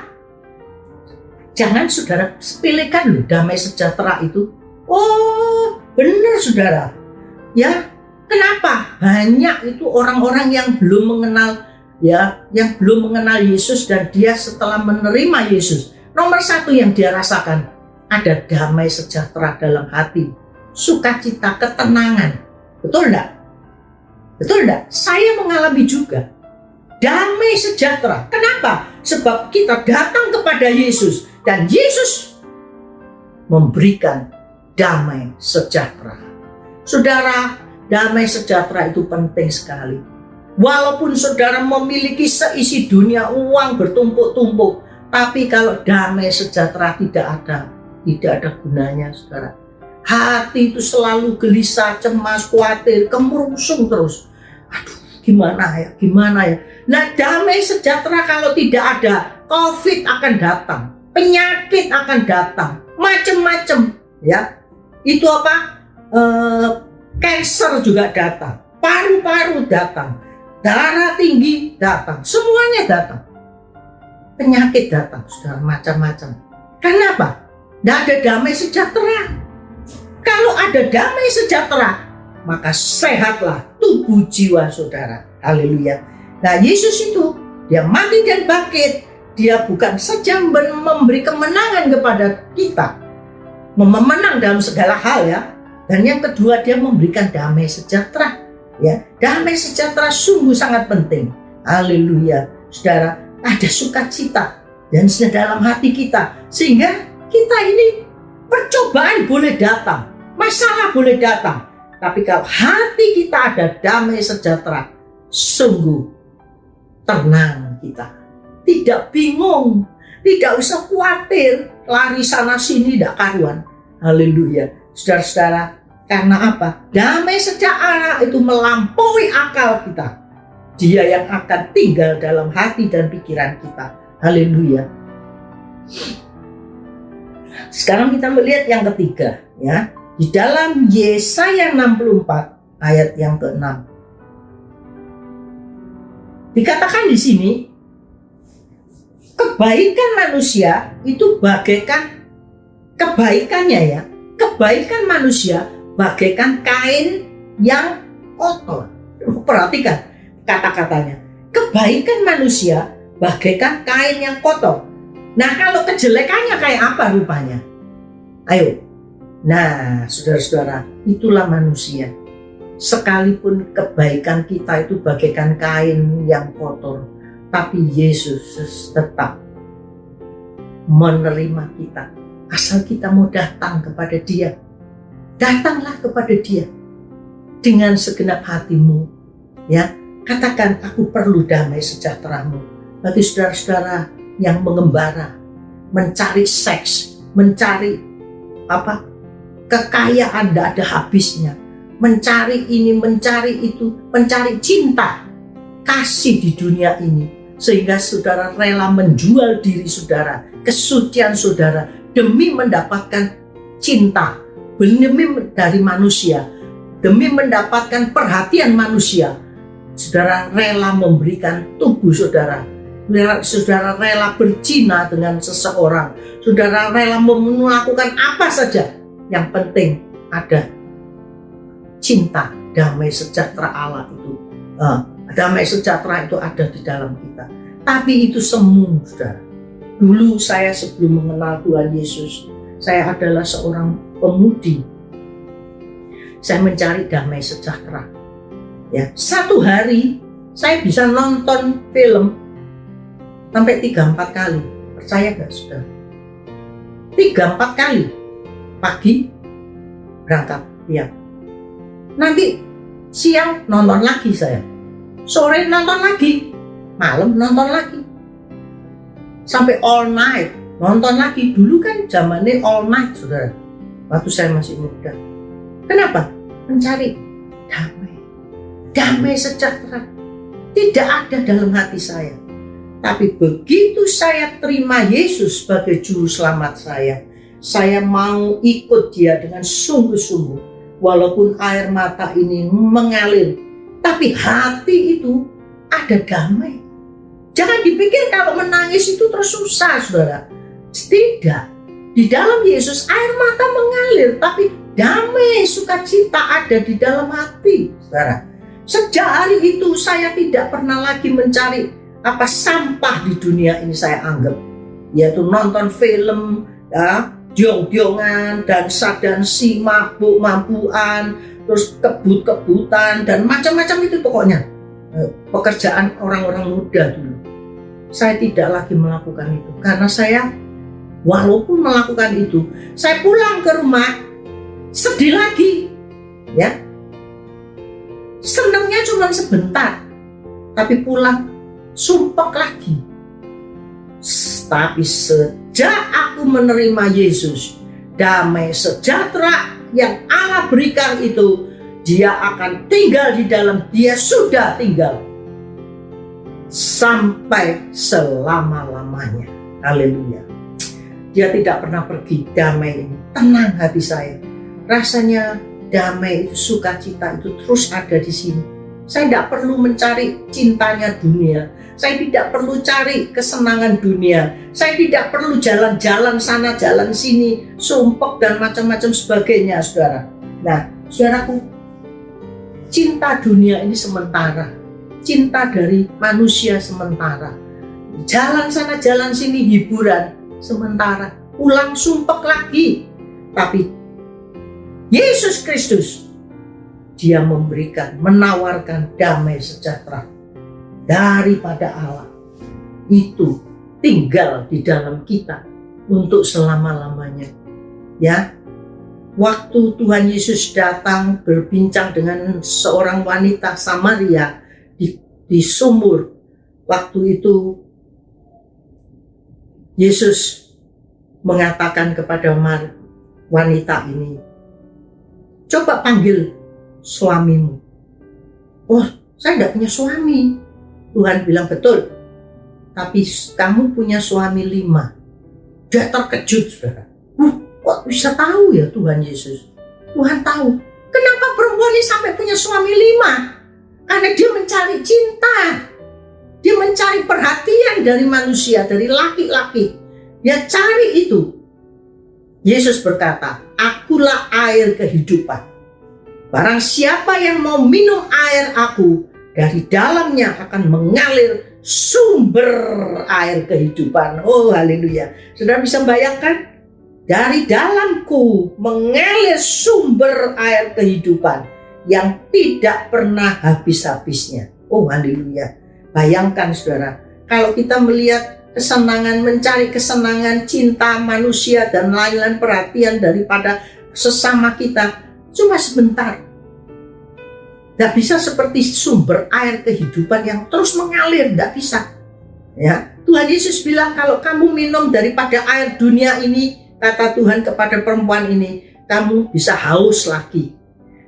Jangan saudara sepelekan loh damai sejahtera itu. Oh, benar saudara. Ya, kenapa? Banyak itu orang-orang yang belum mengenal ya, yang belum mengenal Yesus, dan dia setelah menerima Yesus, nomor satu yang dia rasakan ada damai sejahtera dalam hati, sukacita, ketenangan. Betul enggak? Betul enggak? Saya mengalami juga damai sejahtera. Kenapa? Sebab kita datang kepada Yesus dan Yesus memberikan damai sejahtera. Saudara, damai sejahtera itu penting sekali. Walaupun saudara memiliki seisi dunia, uang bertumpuk-tumpuk, tapi kalau damai sejahtera tidak ada gunanya saudara. Hati itu selalu gelisah, cemas, khawatir, kemerungsung terus. Aduh, gimana ya? Nah, damai sejahtera kalau tidak ada, COVID akan datang, penyakit akan datang, macam-macam ya. Itu apa? Cancer juga datang, paru-paru datang, darah tinggi datang, semuanya datang. Penyakit datang, saudara, macam-macam. Kenapa? Tidak ada damai sejahtera. Kalau ada damai sejahtera, maka sehatlah tubuh jiwa saudara. Haleluya. Nah, Yesus itu, dia mati dan bangkit. Dia bukan saja memberi kemenangan kepada kita, memenang dalam segala hal ya. Dan yang kedua, dia memberikan damai sejahtera. Ya, damai sejahtera sungguh sangat penting. Haleluya. Saudara, ada sukacita dan dalam hati kita, sehingga kita ini percobaan boleh datang, masalah boleh datang, tapi kalau hati kita ada damai sejahtera, sungguh tenang kita, tidak bingung, tidak usah khawatir, lari sana sini tidak karuan. Haleluya. Saudara-saudara, karena apa? Damai sejahtera itu melampaui akal kita. Dia yang akan tinggal dalam hati dan pikiran kita. Haleluya. Sekarang kita melihat yang ketiga ya. Di dalam Yesaya 64 ayat yang ke-6. Dikatakan di sini, kebaikan manusia itu bagaikan kebaikannya ya. Kebaikan manusia bagaikan kain yang kotor. Perhatikan kata-katanya. Kebaikan manusia bagaikan kain yang kotor. Nah, kalau kejelekannya kayak apa rupanya? Ayo. Nah, saudara-saudara, itulah manusia. Sekalipun kebaikan kita itu bagaikan kain yang kotor, tapi Yesus tetap menerima kita. Asal kita mau datang kepada Dia. Datanglah kepada Dia dengan segenap hatimu. Ya, katakan, aku perlu damai sejahtera-Mu. Bagi saudara-saudara yang mengembara, mencari seks, mencari kekayaan tidak ada habisnya, mencari ini, mencari itu, mencari cinta, kasih di dunia ini, sehingga saudara rela menjual diri saudara, kesucian saudara, demi mendapatkan cinta, demi dari manusia, demi mendapatkan perhatian manusia, saudara rela memberikan tubuh saudara. Saudara rela berzina dengan seseorang. Saudara rela melakukan apa saja. Yang penting ada cinta, damai sejahtera Allah itu. Damai sejahtera itu ada di dalam kita. Tapi itu semu, saudara. Dulu saya sebelum mengenal Tuhan Yesus, saya adalah seorang pemudi. Saya mencari damai sejahtera. Ya, satu hari saya bisa nonton film sampai 3-4 kali. Percaya gak saudara? 3-4 kali. Pagi berangkat, ya. Nanti siang nonton lagi saya. Sore nonton lagi. Malam nonton lagi. Sampai all night nonton lagi. Dulu kan zamannya all night, saudara. Waktu saya masih muda. Kenapa? Mencari damai. Damai sejahtera. Tidak ada dalam hati saya. Tapi begitu saya terima Yesus sebagai juru selamat saya mau ikut dia dengan sungguh-sungguh. Walaupun air mata ini mengalir, tapi hati itu ada damai. Jangan dipikir kalau menangis itu terus susah, saudara. Tidak. Di dalam Yesus air mata mengalir, tapi damai sukacita ada di dalam hati, saudara. Sejak hari itu saya tidak pernah lagi mencari apa sampah di dunia ini saya anggap, yaitu nonton film, ya, diong-diongan, dansa-dansi, mabuk-mabukan, terus kebut-kebutan dan macam-macam itu pokoknya pekerjaan orang-orang muda dulu. Saya tidak lagi melakukan itu karena saya walaupun melakukan itu, saya pulang ke rumah sedih lagi, ya. Senangnya cuma sebentar, tapi pulang sumpek lagi. Tapi sejak aku menerima Yesus, damai sejahtera yang Allah berikan itu, dia akan tinggal di dalam, dia sudah tinggal sampai selama-lamanya. Haleluya. Dia tidak pernah pergi. Damai ini tenang hati saya. Rasanya damai itu, sukacita itu terus ada di sini. Saya tidak perlu mencari cintanya dunia. Saya tidak perlu cari kesenangan dunia. Saya tidak perlu jalan-jalan sana, jalan sini, sumpek dan macam-macam sebagainya, saudara. Nah, saudaraku, cinta dunia ini sementara. Cinta dari manusia sementara. Jalan sana, jalan sini, hiburan sementara. Pulang sumpek lagi. Tapi Yesus Kristus, dia memberikan, menawarkan damai sejahtera daripada Allah. Itu tinggal di dalam kita untuk selama-lamanya. Ya, waktu Tuhan Yesus datang berbincang dengan seorang wanita Samaria di sumur, waktu itu Yesus mengatakan kepada wanita ini, coba panggil suamimu. Oh, saya tidak punya suami. Tuhan bilang, betul, tapi kamu punya suami 5. Dia terkejut, saudara. Kok bisa tahu ya Tuhan Yesus? Tuhan tahu. Kenapa perempuan ini sampai punya suami 5? Karena dia mencari cinta. Dia mencari perhatian dari manusia, dari laki-laki. Dia cari itu. Yesus berkata, akulah air kehidupan. Barang siapa yang mau minum air aku, dari dalamnya akan mengalir sumber air kehidupan. Oh, haleluya. Saudara bisa bayangkan? Dari dalamku mengalir sumber air kehidupan yang tidak pernah habis-habisnya. Oh, haleluya. Bayangkan, saudara, kalau kita melihat kesenangan, mencari kesenangan, cinta manusia dan lain-lain, perhatian daripada sesama kita, cuma sebentar. Tidak bisa seperti sumber air kehidupan yang terus mengalir, tidak bisa. Ya, Tuhan Yesus bilang, kalau kamu minum daripada air dunia ini, kata Tuhan kepada perempuan ini, kamu bisa haus lagi.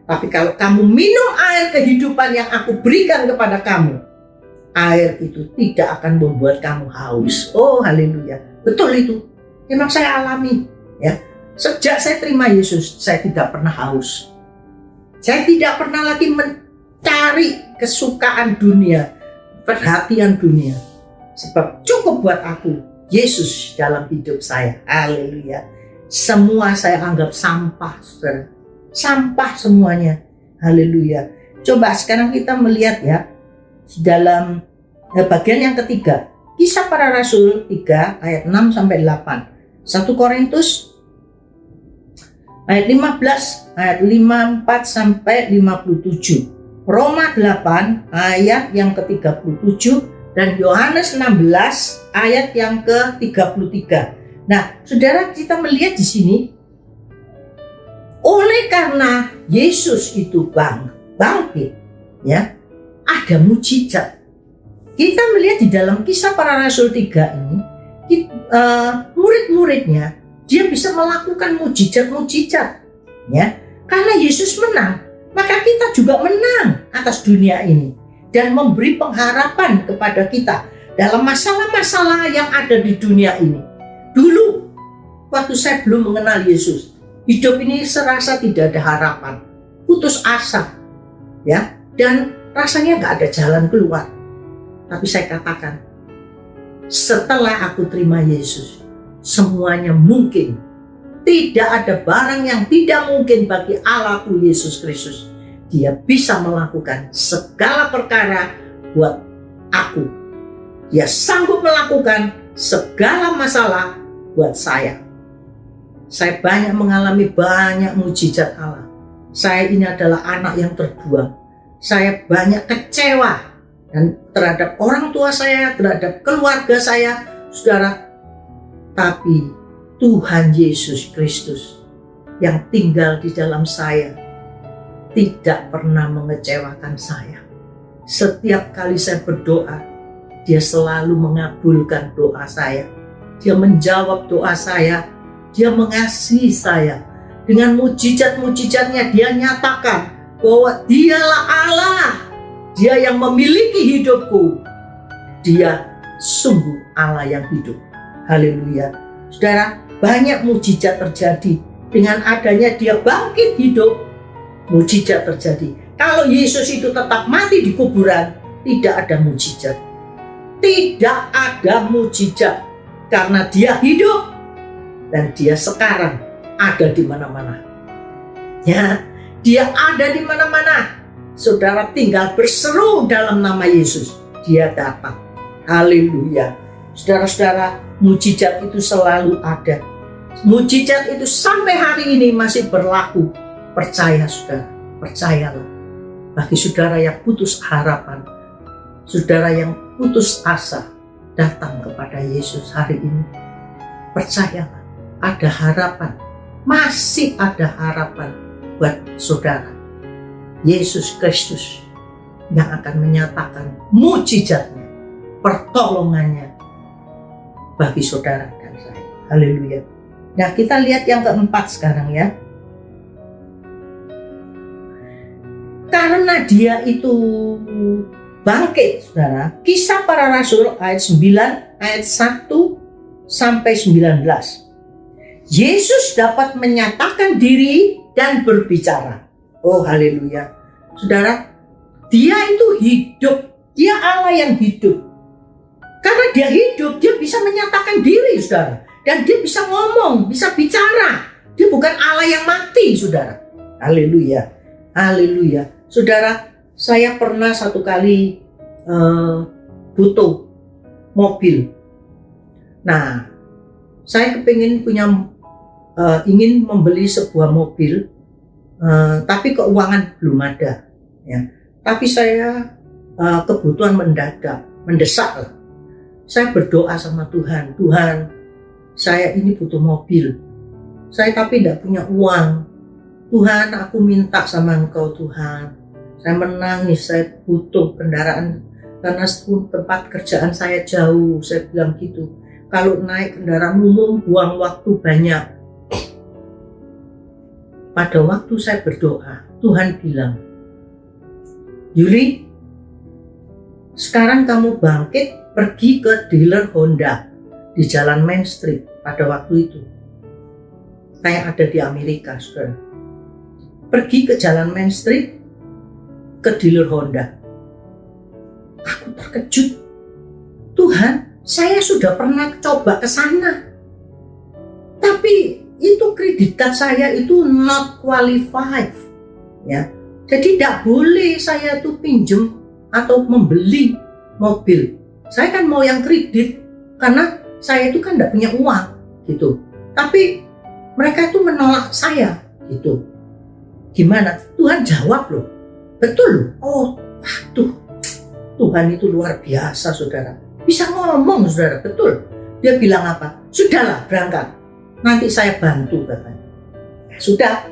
Tapi kalau kamu minum air kehidupan yang aku berikan kepada kamu, air itu tidak akan membuat kamu haus. Oh, haleluya. Betul itu. Memang saya alami. Ya. Sejak saya terima Yesus, saya tidak pernah haus. Saya tidak pernah lagi mencari kesukaan dunia, perhatian dunia. Sebab cukup buat aku Yesus dalam hidup saya. Haleluya. Semua saya anggap sampah, saudara. Sampah semuanya. Haleluya. Coba sekarang kita melihat ya, dalam bagian yang ketiga, Kisah Para Rasul 3 ayat 6 sampai 8. 1 Korintus ayat 15, ayat 54 sampai 57. Roma 8 ayat yang ke-37 dan Yohanes 16 ayat yang ke-33. Nah, saudara, kita melihat di sini, oleh karena Yesus itu bangkit, ya, ada mujizat. Kita melihat di dalam Kisah Para Rasul 3 ini, murid-muridnya dia bisa melakukan mujizat-mujizat, ya. Karena Yesus menang, maka kita juga menang atas dunia ini dan memberi pengharapan kepada kita dalam masalah-masalah yang ada di dunia ini. Dulu waktu saya belum mengenal Yesus, hidup ini serasa tidak ada harapan, putus asa, ya, dan rasanya nggak ada jalan keluar. Tapi saya katakan, setelah aku terima Yesus, semuanya mungkin. Tidak ada barang yang tidak mungkin bagi Allahku Yesus Kristus. Dia bisa melakukan segala perkara buat aku. Dia sanggup melakukan segala masalah buat saya. Saya banyak mengalami banyak mujizat Allah. Saya ini adalah anak yang terbuang. Saya banyak kecewa dan terhadap orang tua saya, terhadap keluarga saya, saudara. Tapi Tuhan Yesus Kristus yang tinggal di dalam saya tidak pernah mengecewakan saya. Setiap kali saya berdoa, Dia selalu mengabulkan doa saya. Dia menjawab doa saya. Dia mengasihi saya. Dengan mujizat-mujizatnya Dia nyatakan bahwa Dialah Allah. Dia yang memiliki hidupku. Dia sungguh Allah yang hidup. Haleluya. Saudara, banyak mujizat terjadi. Dengan adanya Dia bangkit hidup, mujizat terjadi. Kalau Yesus itu tetap mati di kuburan, tidak ada mujizat. Tidak ada mujizat. Karena Dia hidup dan Dia sekarang ada di mana-mana. Ya, Dia ada di mana-mana. Saudara tinggal berseru dalam nama Yesus, Dia datang. Haleluya. Saudara-saudara, mujizat itu selalu ada. Mujizat itu sampai hari ini masih berlaku. Percaya, saudara, percayalah. Bagi saudara yang putus harapan, saudara yang putus asa, datang kepada Yesus hari ini. Percayalah, ada harapan. Masih ada harapan buat saudara. Yesus Kristus yang akan menyatakan mujizatnya, pertolongannya bagi saudara dan saya. Haleluya. Nah, kita lihat yang keempat sekarang ya. Karena Dia itu bangkit, saudara. Kisah Para Rasul ayat 9, ayat 1 sampai 19. Yesus dapat menyatakan diri dan berbicara. Oh, haleluya. Saudara, Dia itu hidup. Dia Allah yang hidup. Karena Dia hidup, Dia bisa menyatakan diri, saudara. Dan Dia bisa ngomong, bisa bicara. Dia bukan Allah yang mati, saudara. Haleluya. Haleluya. Saudara, saya pernah satu kali butuh mobil. Nah, saya ingin membeli sebuah mobil, tapi keuangan belum ada. Ya. Tapi saya kebutuhan mendesak. Saya berdoa sama Tuhan, Tuhan, saya ini butuh mobil. Saya tapi tidak punya uang. Tuhan, aku minta sama Engkau, Tuhan. Saya menangis, saya butuh kendaraan karena tempat kerjaan saya jauh. Saya bilang gitu. Kalau naik kendaraan umum buang waktu banyak. Pada waktu saya berdoa, Tuhan bilang, Yuli, sekarang kamu bangkit pergi ke dealer Honda di Jalan Main Street pada waktu itu. kayak ada di Amerika, saudara. Pergi ke jalan Main Street, ke dealer Honda. Aku terkejut. Tuhan, saya sudah pernah coba ke sana. Tapi itu kredit card saya itu not qualified. Ya. Jadi tidak boleh saya tuh pinjem atau membeli mobil. Saya kan mau yang kredit karena saya itu kan tidak punya uang gitu. Tapi mereka itu menolak saya gitu. Gimana? Tuhan jawab loh. Betul. Oh, waduh. Tuhan itu luar biasa, saudara. Bisa ngomong, saudara. Betul. Dia bilang apa? Sudahlah, berangkat. Nanti saya bantu, katanya. Sudah.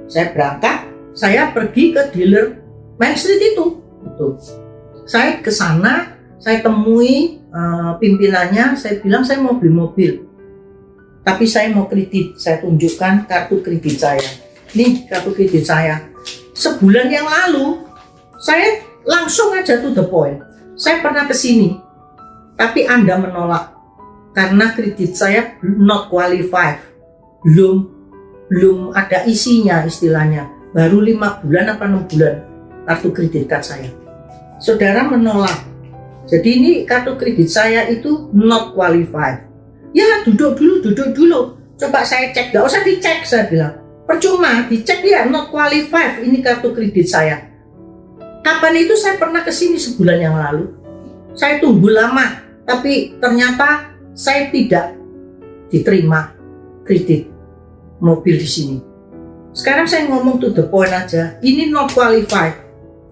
Saya berangkat. Saya pergi ke dealer Main Street itu. Betul. Saya ke sana. Saya temui pimpinannya. Saya bilang saya mau beli mobil. Tapi saya mau kredit. Saya tunjukkan kartu kredit saya. Nih kartu kredit saya. Sebulan yang lalu saya langsung aja to the point. Saya pernah ke sini, tapi Anda menolak karena kredit saya not qualified, belum ada isinya istilahnya. Baru 5 bulan apa 6 bulan kartu kredit card saya. Saudara menolak. Jadi ini kartu kredit saya itu not qualified. Ya duduk dulu. Coba saya cek, gak usah dicek, saya bilang. Percuma, dicek ya not qualified ini kartu kredit saya. Kapan itu saya pernah ke sini sebulan yang lalu. Saya tunggu lama, tapi ternyata saya tidak diterima kredit mobil di sini. Sekarang saya ngomong to the point aja, ini not qualified.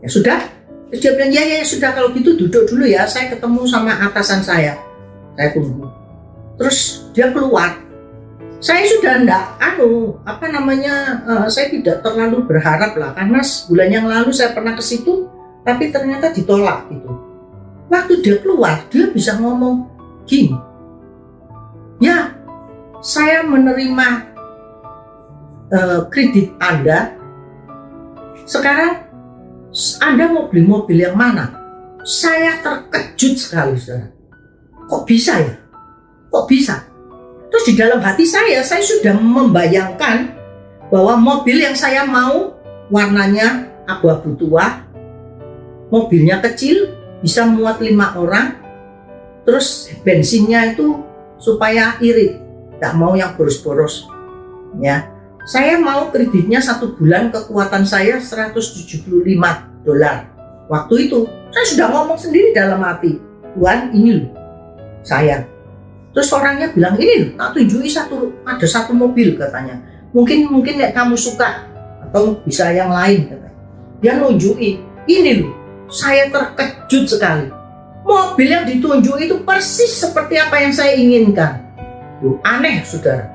Ya sudah, terus dia bilang ya sudah kalau gitu duduk dulu ya, saya ketemu sama atasan saya. Saya tunggu. Terus dia keluar. Saya sudah saya tidak terlalu berharap lah, karena sebulan yang lalu saya pernah ke situ, tapi ternyata ditolak gitu. Waktu dia keluar, dia bisa ngomong gini, ya saya menerima kredit Anda, sekarang Anda mau beli mobil yang mana? Saya terkejut sekali, saudara. Kok bisa ya? Kok bisa? Terus di dalam hati saya sudah membayangkan bahwa mobil yang saya mau warnanya abu-abu tua, mobilnya kecil, bisa muat 5 orang, terus bensinnya itu supaya irit, tidak mau yang boros-boros. Ya, saya mau kreditnya 1 bulan, kekuatan saya $175. Waktu itu saya sudah ngomong sendiri dalam hati, Tuhan ini loh saya. Terus orangnya bilang, ini tak tunjuki ada satu mobil katanya. Mungkin kamu suka atau bisa yang lain katanya. Dia nunjuki, ini loh, saya terkejut sekali. Mobil yang ditunjuk itu persis seperti apa yang saya inginkan. Loh, aneh, saudara.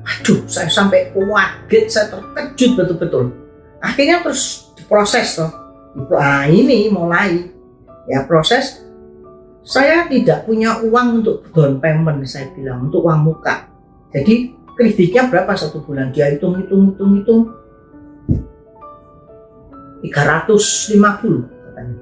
Aduh, saya sampai kaget, saya terkejut betul-betul. Akhirnya terus diproses toh. Nah, ini mulai ya proses. Saya tidak punya uang untuk down payment, saya bilang, untuk uang muka. Jadi kreditnya berapa 1 bulan? Dia hitung 350 katanya.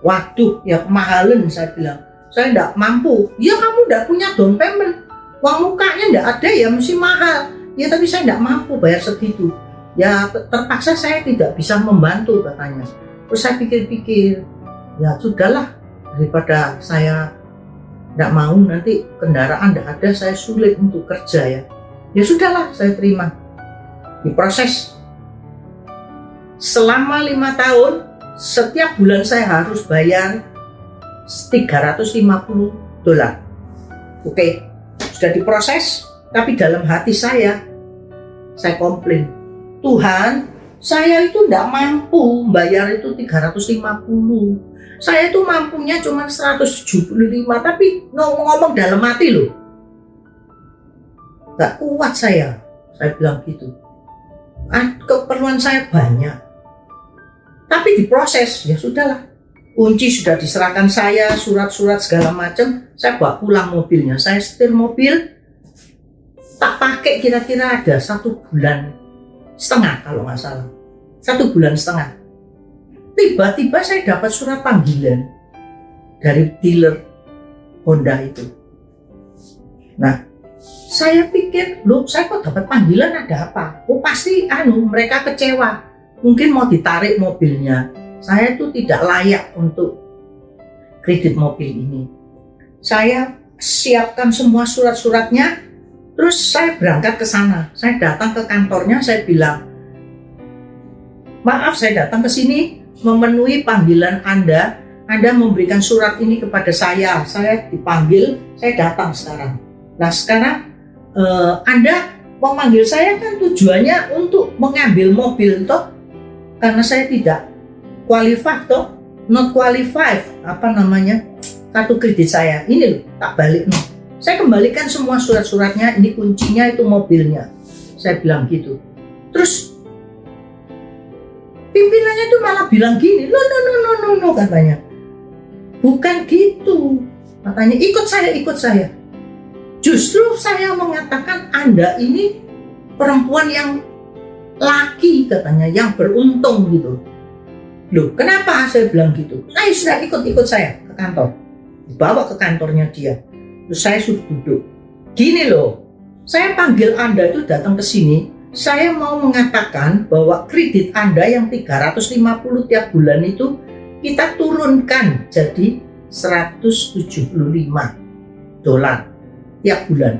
Waduh, ya kemahalan, saya bilang. Saya tidak mampu. Ya kamu tidak punya down payment, uang mukanya tidak ada ya, mesti mahal. Ya tapi saya tidak mampu bayar segitu. Ya terpaksa saya tidak bisa membantu katanya. Terus saya pikir-pikir, ya sudahlah, daripada saya tidak mau nanti kendaraan tidak ada, saya sulit untuk kerja ya. Ya sudahlah, saya terima. Diproses. Selama 5 tahun, setiap bulan saya harus bayar $350. Oke, sudah diproses, tapi dalam hati saya komplain. Tuhan, saya itu tidak mampu bayar itu 350. Saya itu mampunya cuma 175, tapi ngomong dalam hati loh. Gak kuat saya bilang gitu. Keperluan saya banyak. Tapi diproses, ya sudahlah. Kunci sudah diserahkan saya, surat-surat segala macam, saya bawa pulang mobilnya. Saya setir mobil, tak pakai kira-kira ada 1,5 bulan kalau nggak salah. 1,5 bulan. Tiba-tiba saya dapat surat panggilan dari dealer Honda itu. Nah, Saya pikir, loh saya kok dapat panggilan, ada apa? Oh pasti mereka kecewa, mungkin mau ditarik mobilnya. Saya tuh tidak layak untuk kredit mobil ini. Saya siapkan semua surat-suratnya, terus saya berangkat ke sana. Saya datang ke kantornya, saya bilang, maaf saya datang ke sini memenuhi panggilan Anda. Anda memberikan surat ini kepada saya dipanggil, saya datang sekarang. Nah sekarang Anda memanggil saya kan tujuannya untuk mengambil mobil toh, karena saya tidak qualified toh, not qualified, kartu kredit saya ini loh, tak balik nih. Saya kembalikan semua surat-suratnya, ini kuncinya itu mobilnya. Saya bilang gitu. Terus pimpinannya itu malah bilang gini, no, katanya. Bukan gitu. Katanya ikut saya. Justru saya mengatakan Anda ini perempuan yang laki katanya, yang beruntung gitu. Loh, kenapa saya bilang gitu? Ayo sudah ikut saya ke kantor. Dibawa ke kantornya dia. Terus saya suruh duduk. Gini loh, saya panggil Anda itu datang ke sini, saya mau mengatakan bahwa kredit Anda yang 350 tiap bulan itu kita turunkan jadi $175 tiap bulan.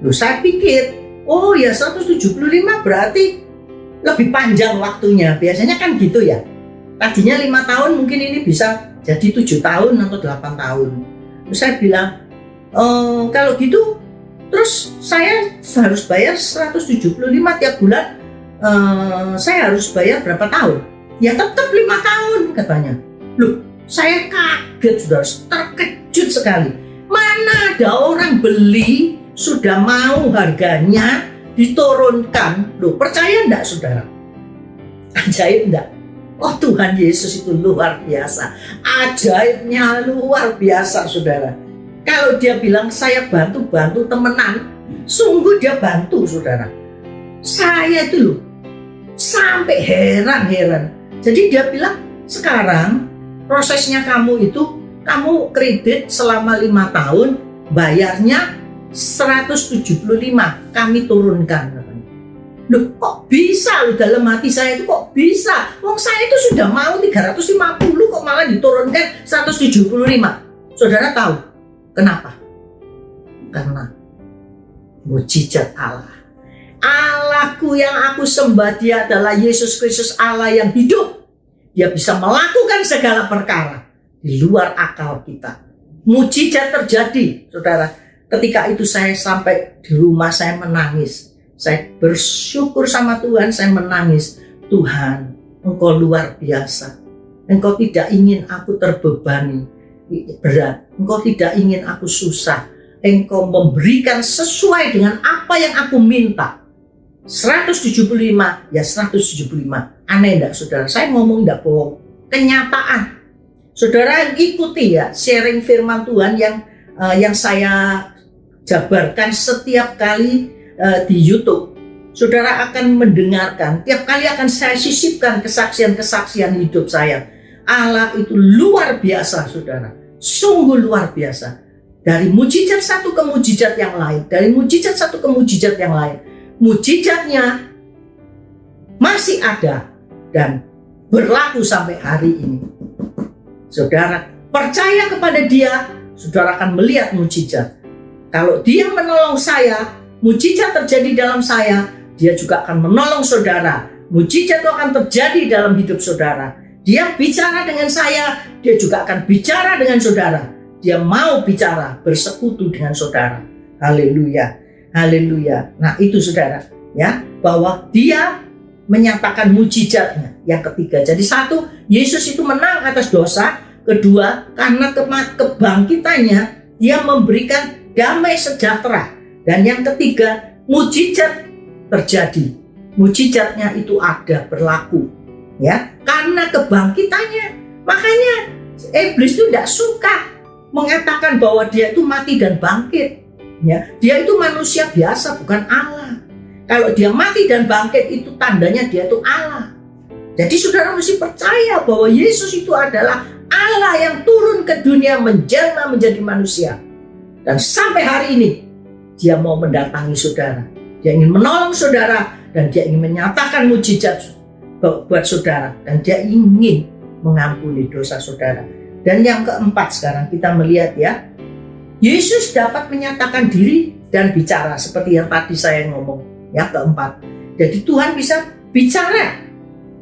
Loh, saya pikir, oh ya 175 berarti lebih panjang waktunya. Biasanya kan gitu ya. Tadinya 5 tahun, mungkin ini bisa jadi 7 tahun atau 8 tahun. Terus saya bilang, kalau gitu terus saya harus bayar 175 tiap bulan, saya harus bayar berapa tahun? Ya tetap 5 tahun katanya. Loh, saya kaget, saudara, terkejut sekali. Mana ada orang beli sudah mau harganya diturunkan. Loh, percaya enggak saudara? Ajaib enggak? Oh Tuhan Yesus itu luar biasa. Ajaibnya luar biasa saudara. Kalau dia bilang saya bantu temenan, sungguh dia bantu saudara. Saya itu loh sampai heran. Jadi dia bilang sekarang prosesnya kamu itu, kamu kredit selama 5 tahun, bayarnya 175, kami turunkan. Loh kok bisa loh, dalam hati saya itu kok bisa? Wong saya itu sudah mau 350 kok malah diturunkan 175. Saudara tahu kenapa? Karena mujizat Allah. Allahku yang aku sembah, dia adalah Yesus Kristus, Allah yang hidup. Dia bisa melakukan segala perkara di luar akal kita. Mujizat terjadi, saudara. Ketika itu saya sampai di rumah, saya menangis. Saya bersyukur sama Tuhan, saya menangis. Tuhan, Engkau luar biasa. Engkau tidak ingin aku terbebani berat. Engkau tidak ingin aku susah. Engkau memberikan sesuai dengan apa yang aku minta. 175, ya 175. Aneh enggak saudara? Saya ngomong enggak bohong. Kenyataan. Saudara ikuti ya sharing firman Tuhan yang saya jabarkan setiap kali di YouTube. Saudara akan mendengarkan, tiap kali akan saya sisipkan kesaksian-kesaksian hidup saya. Allah itu luar biasa saudara. Sungguh luar biasa. Dari mujizat satu ke mujizat yang lain. Dari mujizat satu ke mujizat yang lain. Mujizatnya masih ada dan berlaku sampai hari ini. Saudara percaya kepada dia, saudara akan melihat mujizat. Kalau dia menolong saya, mujizat terjadi dalam saya, dia juga akan menolong saudara. Mujizat itu akan terjadi dalam hidup saudara. Dia bicara dengan saya, dia juga akan bicara dengan saudara. Dia mau bicara, bersekutu dengan saudara. Haleluya, haleluya. Nah itu saudara, ya, bahwa dia menyatakan mujizatnya. Yang ketiga, jadi satu, Yesus itu menang atas dosa. Kedua, karena kebangkitannya, dia memberikan damai sejahtera. Dan yang ketiga, mujizat terjadi. Mujizatnya itu ada, berlaku. Ya, karena kebangkitannya. Makanya iblis itu tidak suka mengatakan bahwa dia itu mati dan bangkit. Ya, dia itu manusia biasa, bukan Allah. Kalau dia mati dan bangkit itu tandanya dia itu Allah. Jadi saudara mesti percaya bahwa Yesus itu adalah Allah yang turun ke dunia menjelma menjadi manusia. Dan sampai hari ini dia mau mendatangi saudara. Dia ingin menolong saudara dan dia ingin menyatakan mujizat buat saudara dan dia ingin mengampuni dosa saudara. Dan yang keempat sekarang kita melihat ya, Yesus dapat menyatakan diri dan bicara seperti yang tadi saya ngomong ya, keempat. Jadi Tuhan bisa bicara.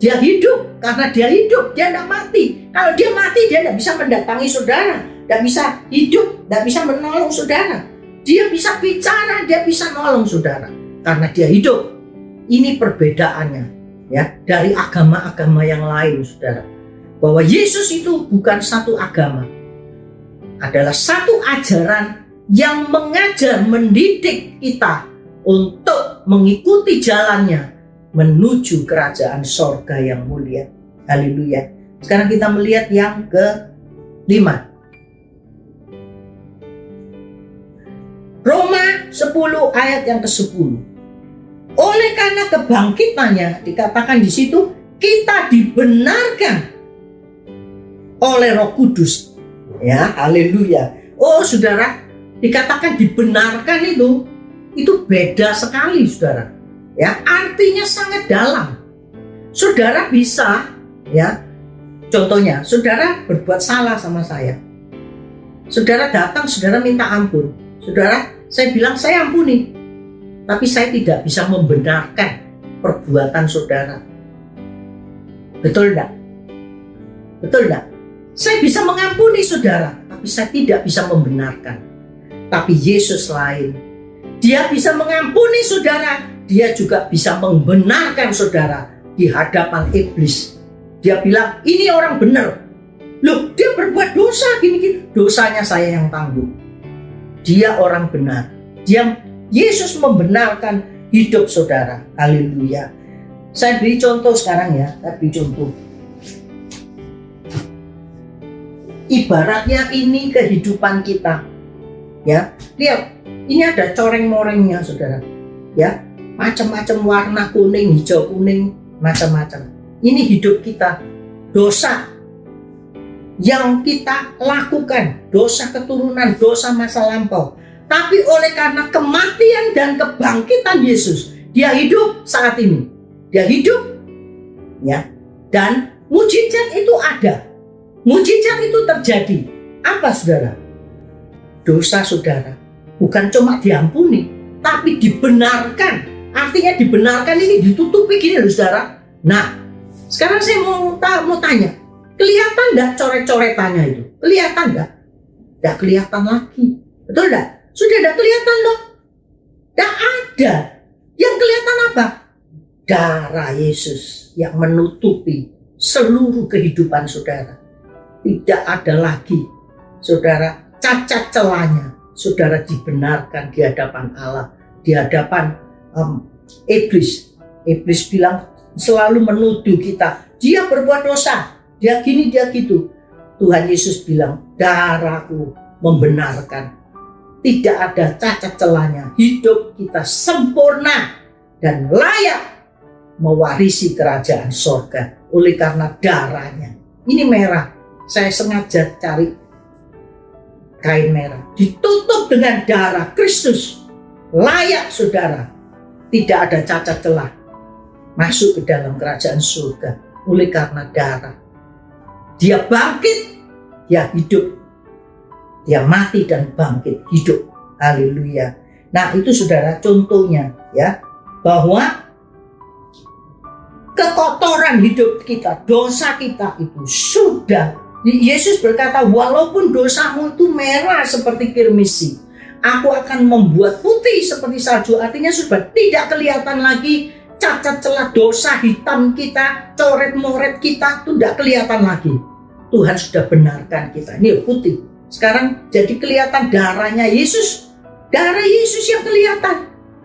Dia hidup, karena dia hidup, dia tidak mati. Kalau dia mati, dia tidak bisa mendatangi saudara, tidak bisa hidup, tidak bisa menolong saudara. Dia bisa bicara, dia bisa menolong saudara, karena dia hidup. Ini perbedaannya ya dari agama-agama yang lain, saudara. Bahwa Yesus itu bukan satu agama, adalah satu ajaran yang mengajar, mendidik kita untuk mengikuti jalannya menuju kerajaan sorga yang mulia. Haleluya. Sekarang kita melihat yang ke-5. Roma 10 ayat yang ke-10. Oleh karena kebangkitannya, dikatakan di situ, kita dibenarkan oleh Roh Kudus. Ya, haleluya. Oh, saudara, dikatakan dibenarkan itu beda sekali, saudara. Ya, artinya sangat dalam. Saudara bisa, ya, contohnya, saudara berbuat salah sama saya. Saudara datang, saudara minta ampun. Saudara, saya bilang saya ampuni, tapi saya tidak bisa membenarkan perbuatan saudara. Betul enggak? Betul enggak? Saya bisa mengampuni saudara, tapi saya tidak bisa membenarkan. Tapi Yesus lain. Dia bisa mengampuni saudara, dia juga bisa membenarkan saudara di hadapan iblis. Dia bilang, ini orang benar. Loh, dia berbuat dosa gini-gini. Dosanya saya yang tanggung. Dia orang benar. Yesus membenarkan hidup saudara. Haleluya. Saya beri contoh sekarang ya. Saya beri contoh. Ibaratnya ini kehidupan kita. Ya, lihat. Ini ada coreng-morengnya saudara. Ya. Macam-macam warna, kuning, hijau, kuning, macam-macam. Ini hidup kita, dosa yang kita lakukan, dosa keturunan, dosa masa lampau. Tapi oleh karena kematian dan kebangkitan Yesus, dia hidup saat ini. Dia hidup, ya. Dan mujizat itu ada. Mujizat itu terjadi. Apa saudara? Dosa saudara bukan cuma diampuni, tapi dibenarkan. Artinya dibenarkan ini ditutupi gini loh saudara. Nah, sekarang saya mau tanya, kelihatan enggak coret-coretannya itu? Kelihatan enggak? Enggak kelihatan lagi. Betul enggak? Sudah enggak kelihatan loh. Enggak ada. Yang kelihatan apa? Darah Yesus yang menutupi seluruh kehidupan saudara. Tidak ada lagi saudara cacat celahnya. Saudara dibenarkan di hadapan Allah, di hadapan iblis. Iblis bilang selalu menuduh kita, dia berbuat dosa, dia gini, dia gitu. Tuhan Yesus bilang, darahku membenarkan. Tidak ada cacat celahnya. Hidup kita sempurna dan layak mewarisi kerajaan sorga oleh karena darahnya. Ini merah. Saya sengaja cari kain merah. Ditutup dengan darah Kristus. Layak saudara. Tidak ada cacat celah masuk ke dalam kerajaan surga oleh karena darah. Dia bangkit, dia hidup. Dia mati dan bangkit, hidup. Haleluya. Nah, itu saudara contohnya ya, bahwa kekotoran hidup kita, dosa kita itu sudah, Yesus berkata, walaupun dosamu itu merah seperti kirmisi, aku akan membuat putih seperti salju. Artinya sudah tidak kelihatan lagi cacat celah dosa hitam kita, coret-moret kita itu tidak kelihatan lagi. Tuhan sudah benarkan kita. Ini putih. Sekarang jadi kelihatan darahnya Yesus. Darah Yesus yang kelihatan.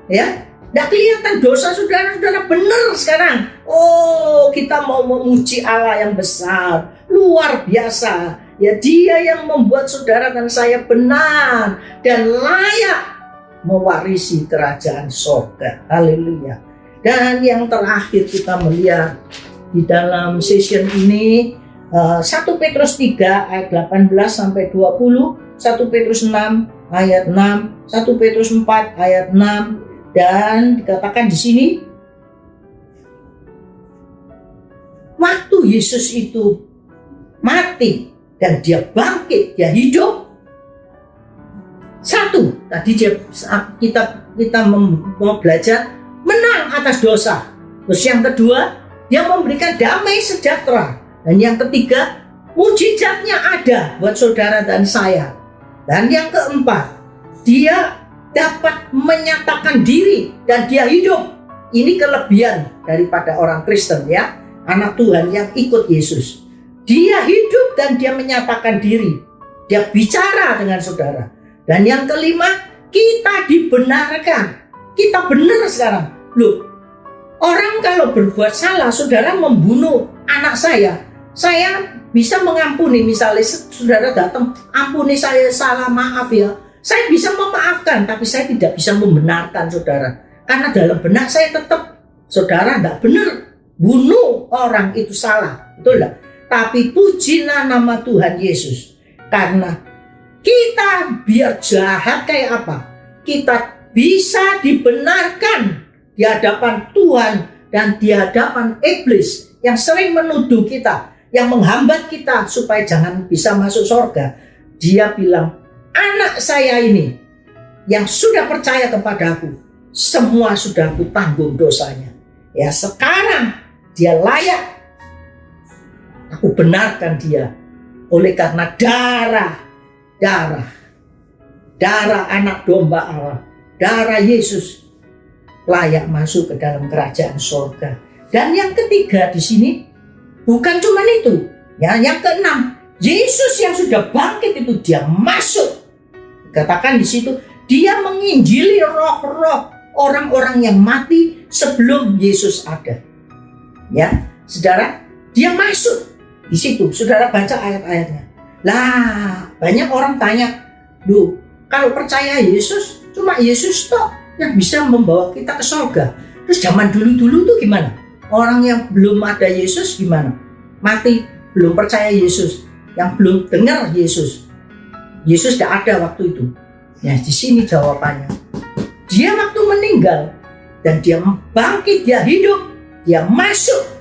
Ya, tidak kelihatan dosa saudara-saudara benar sekarang. Oh, kita mau memuji Allah yang besar, luar biasa. Ya, dia yang membuat saudara dan saya benar dan layak mewarisi kerajaan sorga. Haleluya. Dan yang terakhir kita melihat di dalam session ini 1 Petrus 3 ayat 18 sampai 20, 1 Petrus 6 ayat 6, 1 Petrus 4 ayat 6, dan dikatakan di sini waktu Yesus itu mati dan dia bangkit, dia hidup. Satu, tadi kita mau belajar menang atas dosa. Terus yang kedua, dia memberikan damai sejahtera. Dan yang ketiga, mujizatnya ada buat saudara dan saya. Dan yang keempat, dia dapat menyatakan diri dan dia hidup. Ini kelebihan daripada orang Kristen ya, anak Tuhan yang ikut Yesus. Dia hidup dan dia menyatakan diri. Dia bicara dengan saudara. Dan yang kelima, kita dibenarkan. Kita benar sekarang. Loh, orang kalau berbuat salah, saudara membunuh anak saya bisa mengampuni. Misalnya saudara datang, ampuni saya, salah, maaf ya. Saya bisa memaafkan, tapi saya tidak bisa membenarkan saudara. Karena dalam benak saya tetap, saudara tidak benar. Bunuh orang itu salah, betul tidak? Tapi pujilah nama Tuhan Yesus. Karena kita biar jahat kayak apa, kita bisa dibenarkan di hadapan Tuhan dan di hadapan iblis yang sering menuduh kita, yang menghambat kita supaya jangan bisa masuk surga. Dia bilang, anak saya ini yang sudah percaya kepadaku, semua sudah aku tanggung dosanya. Ya sekarang dia layak, aku benarkan dia oleh karena darah anak domba Allah, darah Yesus layak masuk ke dalam kerajaan surga. Dan yang ketiga di sini bukan cuma itu, ya, yang keenam, Yesus yang sudah bangkit itu dia masuk. Katakan di situ dia menginjili roh-roh orang-orang yang mati sebelum Yesus ada. Ya, saudara, dia masuk di situ. Saudara baca ayat-ayatnya. Lah, banyak orang tanya, "Duh, kalau percaya Yesus, cuma Yesus toh yang bisa membawa kita ke surga." Terus zaman dulu-dulu tuh gimana? Orang yang belum ada Yesus gimana? Mati, belum percaya Yesus, yang belum dengar Yesus. Yesus tidak ada waktu itu. Ya, di sini jawabannya. Dia waktu meninggal dan dia bangkit, dia hidup, dia masuk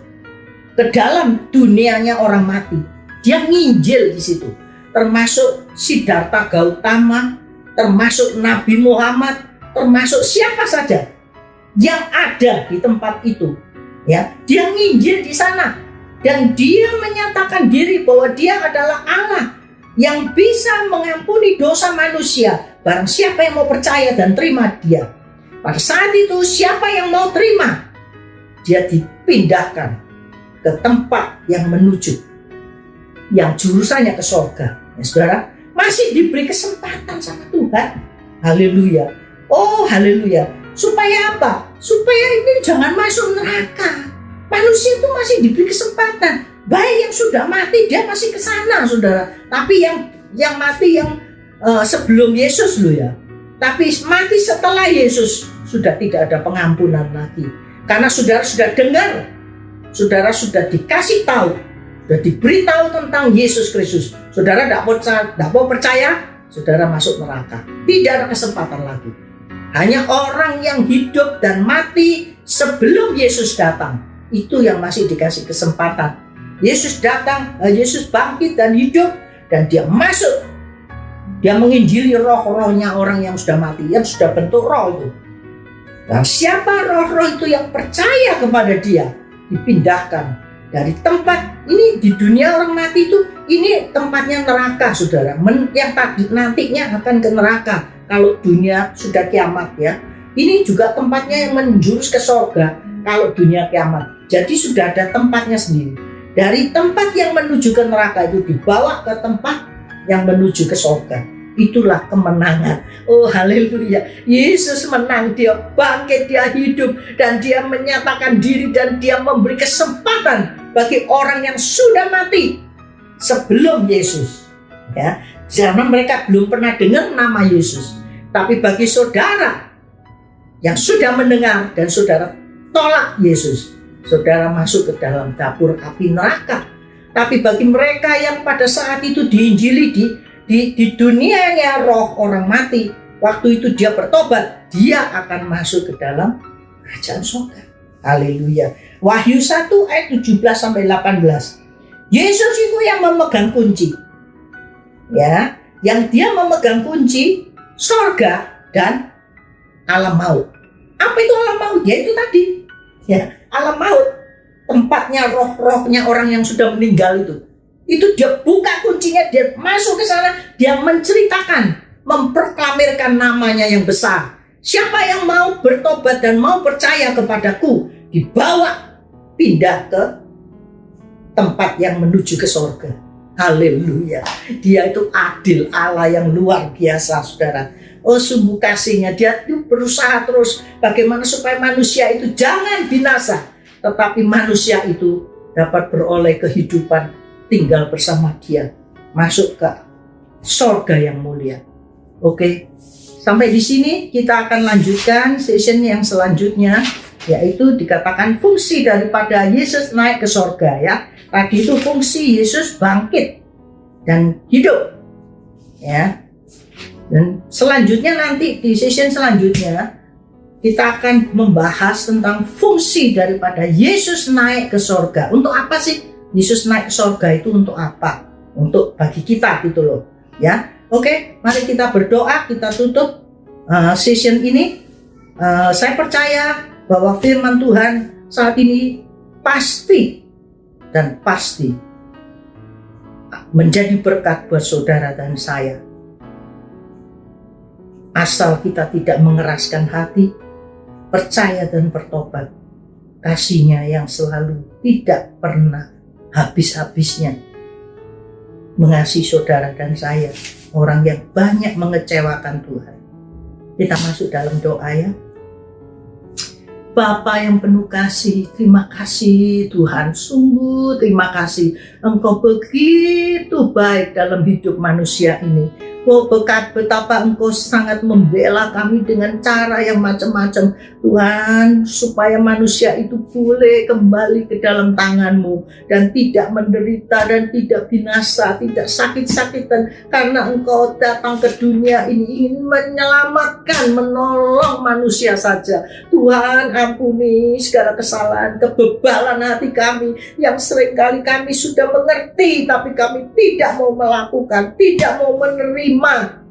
ke dalam dunianya orang mati. Dia nginjil di situ, termasuk Siddhartha Gautama, termasuk Nabi Muhammad, termasuk siapa saja yang ada di tempat itu. Ya, dia nginjil di sana dan dia menyatakan diri bahwa dia adalah Allah yang bisa mengampuni dosa manusia. Barang siapa yang mau percaya dan terima dia. Pada saat itu siapa yang mau terima, dia dipindahkan ke tempat yang menuju, yang jurusannya ke surga. Ya, saudara, masih diberi kesempatan sama Tuhan. Haleluya. Oh, haleluya. Supaya apa? Supaya ini jangan masuk neraka. Manusia itu masih diberi kesempatan. Baik yang sudah mati, dia masih ke sana, saudara. Tapi yang mati yang sebelum Yesus loh ya. Tapi mati setelah Yesus sudah tidak ada pengampunan lagi. Karena saudara sudah dengar, saudara sudah dikasih tahu, sudah diberitahu tentang Yesus Kristus. Saudara tidak mau percaya, saudara masuk neraka. Tidak ada kesempatan lagi. Hanya orang yang hidup dan mati sebelum Yesus datang, itu yang masih dikasih kesempatan. Yesus datang, Yesus bangkit dan hidup, dan dia masuk. Dia menginjili roh-rohnya orang yang sudah mati, yang sudah bentuk roh itu. Dan siapa roh-roh itu yang percaya kepada dia, dipindahkan dari tempat ini di dunia orang mati itu, ini tempatnya neraka, saudara. Yang nantinya akan ke neraka kalau dunia sudah kiamat ya. Ini juga tempatnya yang menjurus ke surga kalau dunia kiamat. Jadi sudah ada tempatnya sendiri. Dari tempat yang menuju ke neraka itu dibawa ke tempat yang menuju ke surga. Itulah kemenangan. Oh haleluya. Yesus menang, dia bangkit, dia hidup, dan dia menyatakan diri, dan dia memberi kesempatan bagi orang yang sudah mati sebelum Yesus. Ya, karena mereka belum pernah dengar nama Yesus. Tapi bagi saudara yang sudah mendengar dan saudara tolak Yesus, saudara masuk ke dalam dapur api neraka. Tapi bagi mereka yang pada saat itu diinjili, di dunianya roh orang mati, waktu itu dia bertobat, dia akan masuk ke dalam kerajaan surga. Haleluya. Wahyu 1 ayat 17 sampai 18. Yesus itu yang memegang kunci. Ya, yang dia memegang kunci surga dan alam maut. Apa itu alam maut? Ya itu tadi. Ya, alam maut, tempatnya roh-rohnya orang yang sudah meninggal itu. Itu dia buka kuncinya, dia masuk ke sana, dia menceritakan, memproklamirkan namanya yang besar. Siapa yang mau bertobat dan mau percaya kepadaku, dibawa pindah ke tempat yang menuju ke surga. Haleluya. Dia itu adil, Allah yang luar biasa, saudara. Oh, sungguh kasihnya, dia itu berusaha terus bagaimana supaya manusia itu jangan binasa, tetapi manusia itu dapat beroleh kehidupan, tinggal bersama dia, masuk ke surga yang mulia. Oke, sampai di sini kita akan lanjutkan session yang selanjutnya, yaitu dikatakan fungsi daripada Yesus naik ke surga ya. Tadi itu fungsi Yesus bangkit dan hidup ya. Dan selanjutnya nanti di session selanjutnya kita akan membahas tentang fungsi daripada Yesus naik ke surga. Untuk apa sih Yesus naik ke surga itu, untuk apa? Untuk bagi kita gitu loh ya. Oke, mari kita berdoa, kita tutup session ini. Saya percaya bahwa firman Tuhan saat ini pasti dan pasti menjadi berkat buat saudara dan saya. Asal kita tidak mengeraskan hati, percaya dan bertobat. Kasih-Nya yang selalu tidak pernah habis-habisnya mengasihi saudara dan saya, orang yang banyak mengecewakan Tuhan. Kita masuk dalam doa ya. Bapa yang penuh kasih, terima kasih Tuhan, sungguh terima kasih. Engkau begitu baik dalam hidup manusia ini. Oh, betapa Engkau sangat membela kami dengan cara yang macam-macam Tuhan, supaya manusia itu boleh kembali ke dalam tangan-Mu dan tidak menderita dan tidak binasa, tidak sakit-sakitan, karena Engkau datang ke dunia ini ingin menyelamatkan, menolong manusia saja. Tuhan, ampuni segala kesalahan, kebebalan hati kami yang seringkali kami sudah mengerti tapi kami tidak mau melakukan, tidak mau menerima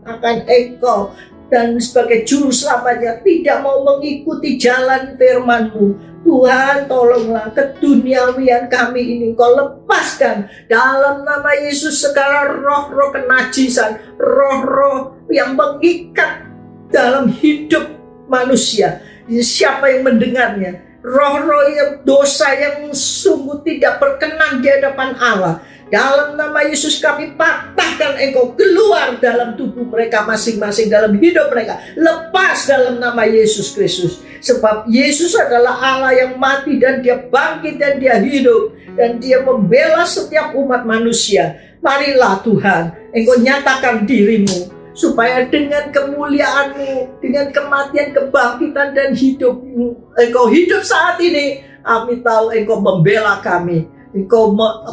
akan Engkau dan sebagai juru selamatnya, tidak mau mengikuti jalan firman-Mu. Tuhan, tolonglah keduniawian kami ini Engkau lepaskan dalam nama Yesus. Segala roh-roh kenajisan, roh-roh yang mengikat dalam hidup manusia, siapa yang mendengarnya, roh-roh yang dosa yang sungguh tidak berkenan di hadapan Allah, dalam nama Yesus kami patahkan Engkau keluar dalam tubuh mereka masing-masing, dalam hidup mereka. Lepas dalam nama Yesus Kristus. Sebab Yesus adalah Allah yang mati dan Dia bangkit dan Dia hidup. Dan Dia membela setiap umat manusia. Marilah Tuhan, Engkau nyatakan diri-Mu, supaya dengan kemuliaan-Mu, dengan kematian, kebangkitan dan hidup-Mu, Engkau hidup saat ini. Kami tahu Engkau membela kami.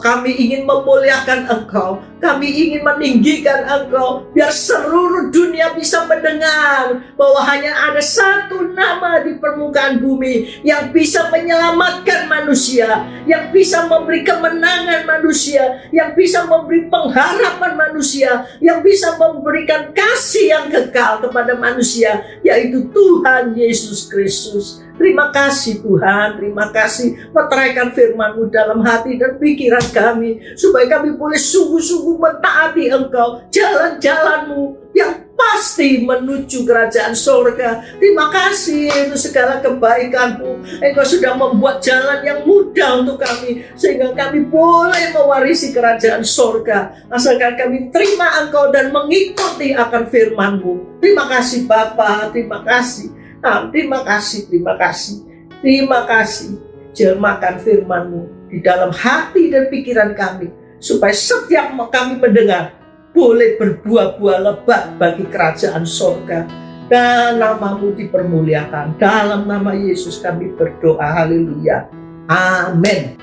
Kami ingin memuliakan Engkau, kami ingin meninggikan Engkau, biar seluruh dunia bisa mendengar bahwa hanya ada satu nama di permukaan bumi yang bisa menyelamatkan manusia, yang bisa memberi kemenangan manusia, yang bisa memberi pengharapan manusia, yang bisa memberikan kasih yang kekal kepada manusia, yaitu Tuhan Yesus Kristus. Terima kasih Tuhan, terima kasih. Meteraikan firman-Mu dalam hati dan pikiran kami, supaya kami boleh sungguh-sungguh mentaati Engkau, jalan-jalan-Mu yang pasti menuju kerajaan surga. Terima kasih untuk segala kebaikan-Mu. Engkau sudah membuat jalan yang mudah untuk kami, sehingga kami boleh mewarisi kerajaan surga. Asalkan kami terima Engkau dan mengikuti akan firman-Mu. Terima kasih Bapa, terima kasih. Terima kasih, terima kasih, terima kasih. Jelmakan firman-Mu di dalam hati dan pikiran kami, supaya setiap kami mendengar boleh berbuah-buah lebat bagi kerajaan surga, dan nama-Mu dipermuliakan. Dalam nama Yesus kami berdoa, haleluya, amin.